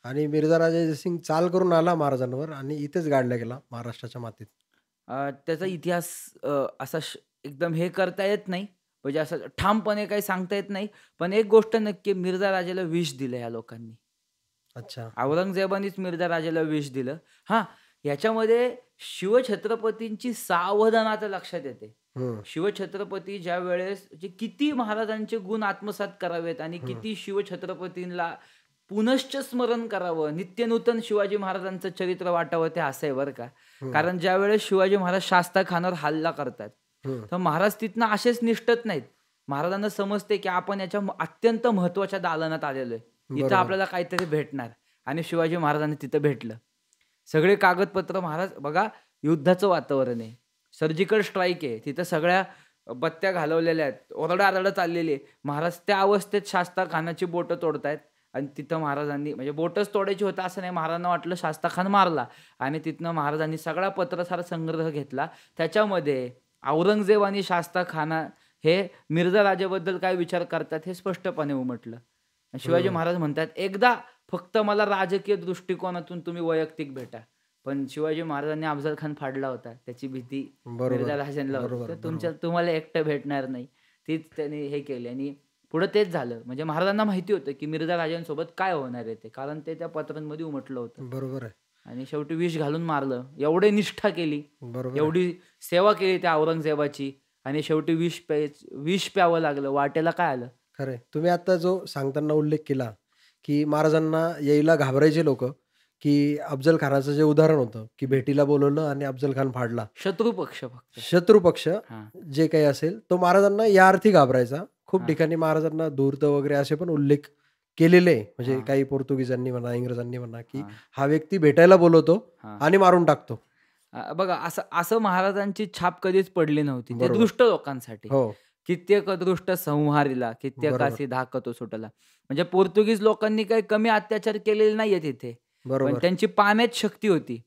आणि मिर्झा राजा जयसिंग चाल करून आला महाराजांवर आणि इथेच गाडला गेला महाराष्ट्राच्या मातीत. त्याचा इतिहास असा एकदम हे करता येत नाही. म्हणजे असं ठामपणे काही सांगता येत नाही. पण एक गोष्ट नक्की आहे, मिर्झा राजाला विष दिलं या लोकांनी. अच्छा. औरंगजेबानीच मिर्झा राजाला विष दिलं. हां, याच्यामध्ये शिवछत्रपतींची सावधानता लक्षात येते. हं, शिवछत्रपती ज्यावेळेस जे किती महाराजांचे गुण आत्मसात करावेत आणि हं, किती शिवछत्रपतींना पुनश्च स्मरण करावं, नित्यनूतन शिवाजी महाराजांचं चरित्र वाटावं ते असं आहे बरं का. हं, कारण ज्यावेळेस शिवाजी महाराज शास्ता खानावर हल्ला करतात, हं. तर महाराज तिथनं असेच निष्ठत नाहीत. महाराजांना समजते की आपण याच्या अत्यंत महत्त्वाच्या दालनात आलेलो आहे. इथं बरोबर. आपल्याला काहीतरी भेटणार आणि शिवाजी महाराजांनी तिथं भेटलं. सगळे कागदपत्र महाराज बघा युद्धाचं वातावरण आहे. सर्जिकल स्ट्राईक आहे. तिथं सगळ्या बत्त्या घालवलेल्या आहेत. ओरडा-आरडा चाललेली आहे. महाराज त्या अवस्थेत शास्ता खानाची बोटं तोडतायत आणि तिथं महाराजांनी म्हणजे बोटच तोडायची होतं असं नाही. महाराजांना वाटलं शास्ता खान मारला आणि तिथनं महाराजांनी सगळा पत्रसार संग्रह घेतला. त्याच्यामध्ये औरंगजेब आणि शास्ता खाना हे मिर्झा राजाबद्दल काय विचार करतात हे स्पष्टपणे उमटलं. आणि शिवाजी हं. महाराज म्हणतात, "एकदा फक्त मला राजकीय दृष्टिकोनातून तुम्ही वैयक्तिक भेटा." पण शिवाजी महाराजांनी अफझल खान फाडला होता. त्याची भीती बरोबर, मिर्झा राजांना होती. बरोबर, तर बरोबर. तुम्हाला एकटं भेटणार नाही. तीच त्यांनी हे केली आणि पुढं तेच झालं. म्हणजे महाराजांना माहिती होतं, की मिर्झा राजांसोबत काय होणार आहे ते. कारण ते त्या पत्रांमध्ये उमटलं होतं. बरोबर आहे. आणि शेवटी विष घालून मारलं. एवढी निष्ठा केली, बरोबर आहे. एवढी सेवा केली त्या औरंगजेबाची आणि शेवटी विष प्यावं लागलं. वाटेला काय आलं? खरंय. तुम्ही आता जो सांगताना उल्लेख केला, की महाराजांना यायला घाबरायचे लोकं, की अफजल खानाचं जे उदाहरण होतं, की भेटीला बोलावलं आणि अफजल खान फाडला. शत्रू पक्ष फक्त. शत्रू पक्ष हां, जे काही असेल, तो महाराजांना या अर्थी घाबरायचा. खूप हां, ठिकाणी महाराजांना धूर्त वगैरे असे पण उल्लेख केलेले आहे. म्हणजे हां, काही पोर्तुगीजांनी म्हणा, इंग्रजांनी म्हणा, की हां, हा व्यक्ती भेटायला बोलवतो हां. आणि मारून टाकतो. बघा असं असं महाराजांची छाप कधीच पडली नव्हती. ते बरोबर. दृष्ट लोकांसाठी. हो, कित्येक दृष्ट संहारिला, बरोबर, कित्येकासी धाकतो सुटला. म्हणजे पोर्तुगीज लोकांनी काही कमी अत्याचार केलेले नाहीये तिथे. पण बरोबर. त्यांची पाण्यात शक्ती होती.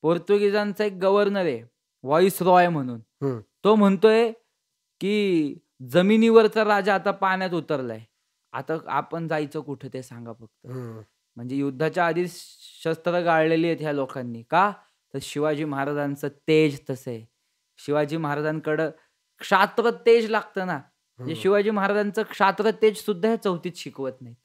पोर्तुगीजांचा एक गव्हर्नर आहे, व्हॉइसरॉय म्हणून. हं, तो म्हणतोय, की जमिनीवरचा राजा आता पाण्यात उतरलाय. आता आपण जायचं कुठं ते सांगा फक्त. हं. म्हणजे युद्धाच्या आधीच शस्त्र गाळलेली आहेत ह्या लोकांनी. का? तर शिवाजी महाराजांचं तेज तसं आहे. शिवाजी महाराजांकडं क्षात्र तेज लागतं ना. म्हणजे हं. शिवाजी महाराजांचं क्षात्र तेज सुद्धा हे चौथीत शिकवत नाहीत.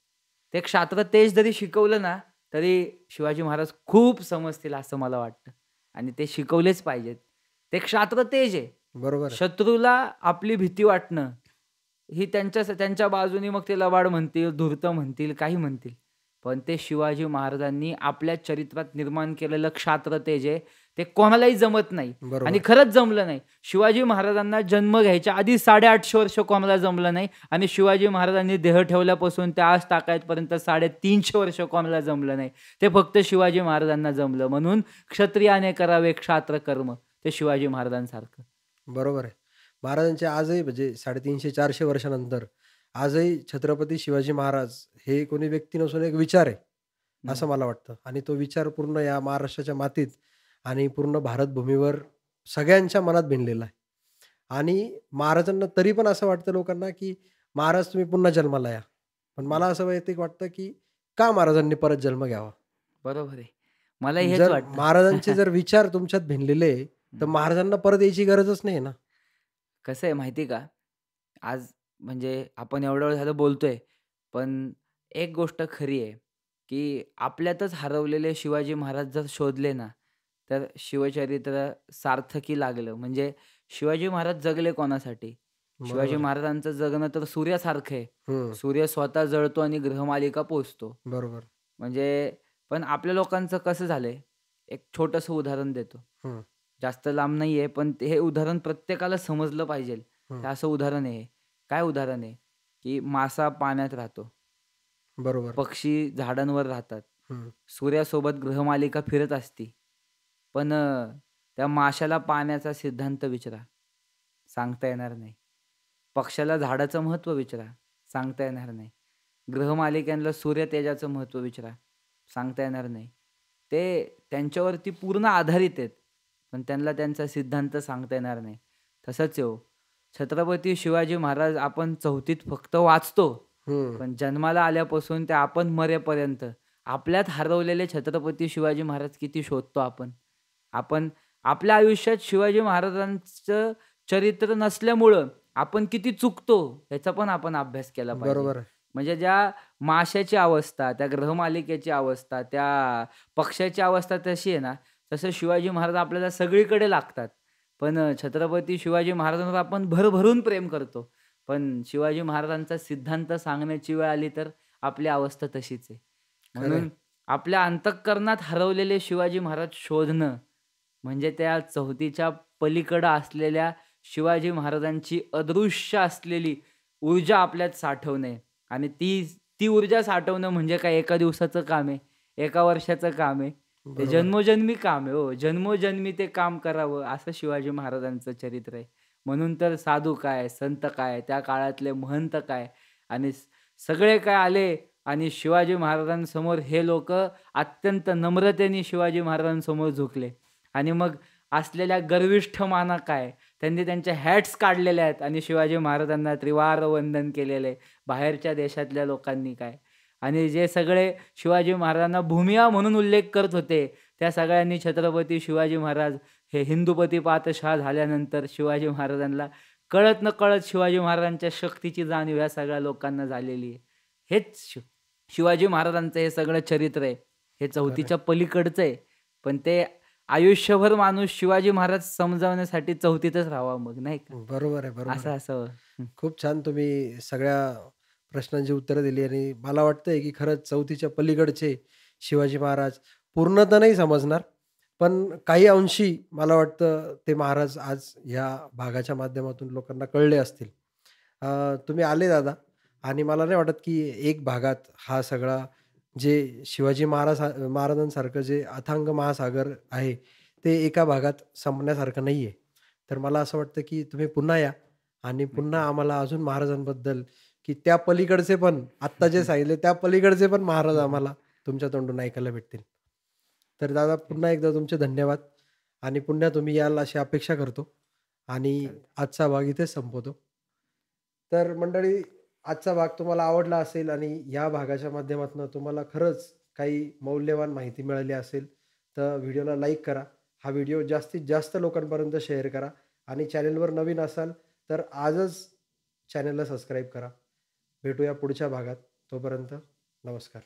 ते क्षात्र तेज जरी शिकवलं ना, तरी शिवाजी महाराज खूप समजतील असं मला वाटतं. आणि ते शिकवलेच पाहिजेत. ते क्षात्र तेज आहे. बरोबर आहे. शत्रूला आपली भीती वाटणं, ही त्यांच्या बाजूने मग ते लबाड म्हणतील, धूर्त म्हणतील, काही म्हणतील. पण ते शिवाजी महाराजांनी आपल्या चरित्रात निर्माण केलेलं क्षात्र तेज आहे, ते कोणालाही जमत नाही बरोबर आणि आहे. खरंच जमलं नाही. शिवाजी महाराजांना जन्म घ्यायच्या आधी 850 वर्ष कोणाला जमलं नाही आणि शिवाजी महाराजांनी देह ठेवल्यापासून ते आज टाकायपर्यंत 350 वर्ष कोणाला जमलं नाही. ते फक्त शिवाजी महाराजांना जमलं. म्हणून क्षत्रियाने करावे क्षात्र कर्म. ते शिवाजी महाराजांसारखं. बरोबर आहे. महाराजांचे आजही म्हणजे 350-400 वर्षानंतर आजही छत्रपती शिवाजी महाराज हे कोणी व्यक्ती नसून एक विचार आहे, हं. असं मला वाटतं. आणि तो विचार पूर्ण या महाराष्ट्राच्या मातीत आणि पूर्ण भारतभूमीवर सगळ्यांच्या मनात भिनलेला आहे. आणि महाराजांना तरी पण असं वाटतं लोकांना, की महाराज तुम्ही पुन्हा जन्माला या. पण मला असं वैयक्तिक वाटतं, की का महाराजांनी परत जन्म घ्यावा? बरोबर आहे. मलाही हेच जर वाटतं. महाराजांचे जर विचार तुमच्यात भिनलेले आहे, तर हं. महाराजांना परत यायची गरजच नाही ना. कसं आहे माहिती आहे का? आज म्हणजे आपण एवढं वेळ झालं बोलतोय, पण एक गोष्ट खरी आहे, की आपल्यातच हरवलेले शिवाजी महाराज जर शोधले ना, तर शिवचरित्र सार्थकी लागलं. म्हणजे शिवाजी महाराज जगले कोणासाठी? शिवाजी बरोबर आहे. महाराजांचं जगणं तर सूर्यासारखं आहे. हं. सूर्य स्वतः जळतो आणि ग्रहमालिका पोचतो. बरोबर. म्हणजे पण आपल्या लोकांचं कसं झालंय, एक छोटंसं उदाहरण देतो. हं, जास्त लांब नाहीये, पण हे उदाहरण प्रत्येकाला समजलं पाहिजे. हं. तर असं उदाहरण आहे. काय उदाहरण आहे, की मासा पाण्यात राहतो, बरोबर. पक्षी झाडांवर राहतात, हं. सूर्यासोबत ग्रहमालिका फिरत असती. पण त्या माशाला पाण्याचा सिद्धांत विचारा, सांगता येणार नाही. पक्ष्याला झाडाचं महत्त्व विचारा, सांगता येणार नाही. ग्रहमालिकांना सूर्यतेजाचं महत्त्व विचारा, सांगता येणार नाही. ते त्यांच्यावरती पूर्ण आधारित आहेत. पण त्यांना त्यांचा सिद्धांत सांगता येणार नाही. तसंच आहे हो. छत्रपती शिवाजी महाराज आपण चौथीत फक्त वाचतो. हं. पण जन्माला आल्यापासून ते आपण मरेपर्यंत आपल्यात हरवलेले छत्रपती शिवाजी महाराज किती शोधतो आपण. आपण आपल्या आयुष्यात शिवाजी महाराजांचं चरित्र नसल्यामुळं आपण किती चुकतो याचा पण आपण अभ्यास केला पाहिजे. बरोबर आहे. म्हणजे ज्या माशाची अवस्था, त्या ग्रहमालिकेची अवस्था, त्या पक्ष्याची अवस्था तशी आहे ना, तसं शिवाजी महाराज आपल्याला सगळीकडे लागतात. पण छत्रपती शिवाजी महाराजांवर आपण भरभरून प्रेम करतो. पण शिवाजी महाराजांचा सिद्धांत सांगण्याची वेळ आली तर आपली अवस्था तशीच आहे. खरं आहे. म्हणून आपल्या अंतःकरणात हरवलेले शिवाजी महाराज शोधणं, म्हणजे त्या चौथीच्या पलीकडं असलेल्या शिवाजी महाराजांची अदृश्य असलेली ऊर्जा आपल्यात साठवणे आणि ती ती ऊर्जा साठवणं म्हणजे काय एका दिवसाचं काम आहे, एका वर्षाचं काम आहे. ते बरोबर आहे. जन्मोजन्मी काम आहे हो. जन्मोजन्मी ते काम करावं असं शिवाजी महाराजांचं चरित्र आहे. म्हणून तर साधू काय, संत काय, त्या काळातले महंत काय आणि सगळे काय आले आणि शिवाजी महाराजांसमोर हे लोकं अत्यंत नम्रतेने शिवाजी महाराजांसमोर झुकले आणि मग असलेल्या गर्विष्ठ माना काय, त्यांनी त्यांच्या हॅट्स काढलेल्या आहेत आणि शिवाजी महाराजांना त्रिवार वंदन केलेलं आहे. बाहेरच्या देशातल्या लोकांनी काय आणि जे सगळे शिवाजी महाराजांना भूमिया म्हणून उल्लेख करत होते, त्या सगळ्यांनी छत्रपती शिवाजी महाराज हे हिंदुपती पातशाह झाल्यानंतर शिवाजी महाराजांना कळत-नकळत शिवाजी महाराजांच्या शक्तीची जाणीव या सगळ्या लोकांना झालेली आहे. हेच शिवाजी महाराजांचं हे सगळं चरित्र आहे. हे खरं आहे. चौथीच्या पलीकडचं आहे. पण ते आयुष्यभर माणूस शिवाजी महाराज समजावण्यासाठी चौथीतच राहावा मग, नाही का? बरोबर आहे, बरोबर असं आहे. असावं. हं. खूप छान तुम्ही सगळ्या प्रश्नांची उत्तरं दिली आणि मला वाटतंय की खरंच चौथीच्या पलीकडचे शिवाजी महाराज पूर्ण तर नाही समजणार, पण काही अंशी मला वाटतं ते महाराज आज ह्या भागाच्या माध्यमातून लोकांना कळले असतील. तुम्ही आले दादा आणि मला नाही वाटत की एक भागात हा सगळा जे शिवाजी महाराजांसारखं जे अथांग महासागर आहे, ते एका भागात संपण्यासारखं नाहीये. तर मला असं वाटतं की तुम्ही पुन्हा या आणि पुन्हा नक्कीच. आम्हाला अजून महाराजांबद्दल, की त्या पलीकडचे पण आत्ता जे सांगितले त्या पलीकडचे पण महाराज आम्हाला तुमच्या तोंडून ऐकायला भेटतील. तर दादा पुन्हा एकदा तुमचे धन्यवाद आणि पुन्हा तुम्ही याल अशी अपेक्षा करतो आणि चालेल. आजचा भाग इथेच संपवतो. तर मंडळी आजचा भाग तुम्हाला आवडला असेल आणि या भागाच्या माध्यमातून तुम्हाला खरंच काही मौल्यवान माहिती मिळाली असेल, तर व्हिडिओला लाईक करा. हा व्हिडिओ जास्तीत जास्त लोकांपर्यंत शेअर करा आणि चॅनलवर नवीन असाल तर आजच चॅनलला सबस्क्राईब करा. भेटूया पुढच्या भागात. तोपर्यंत नमस्कार.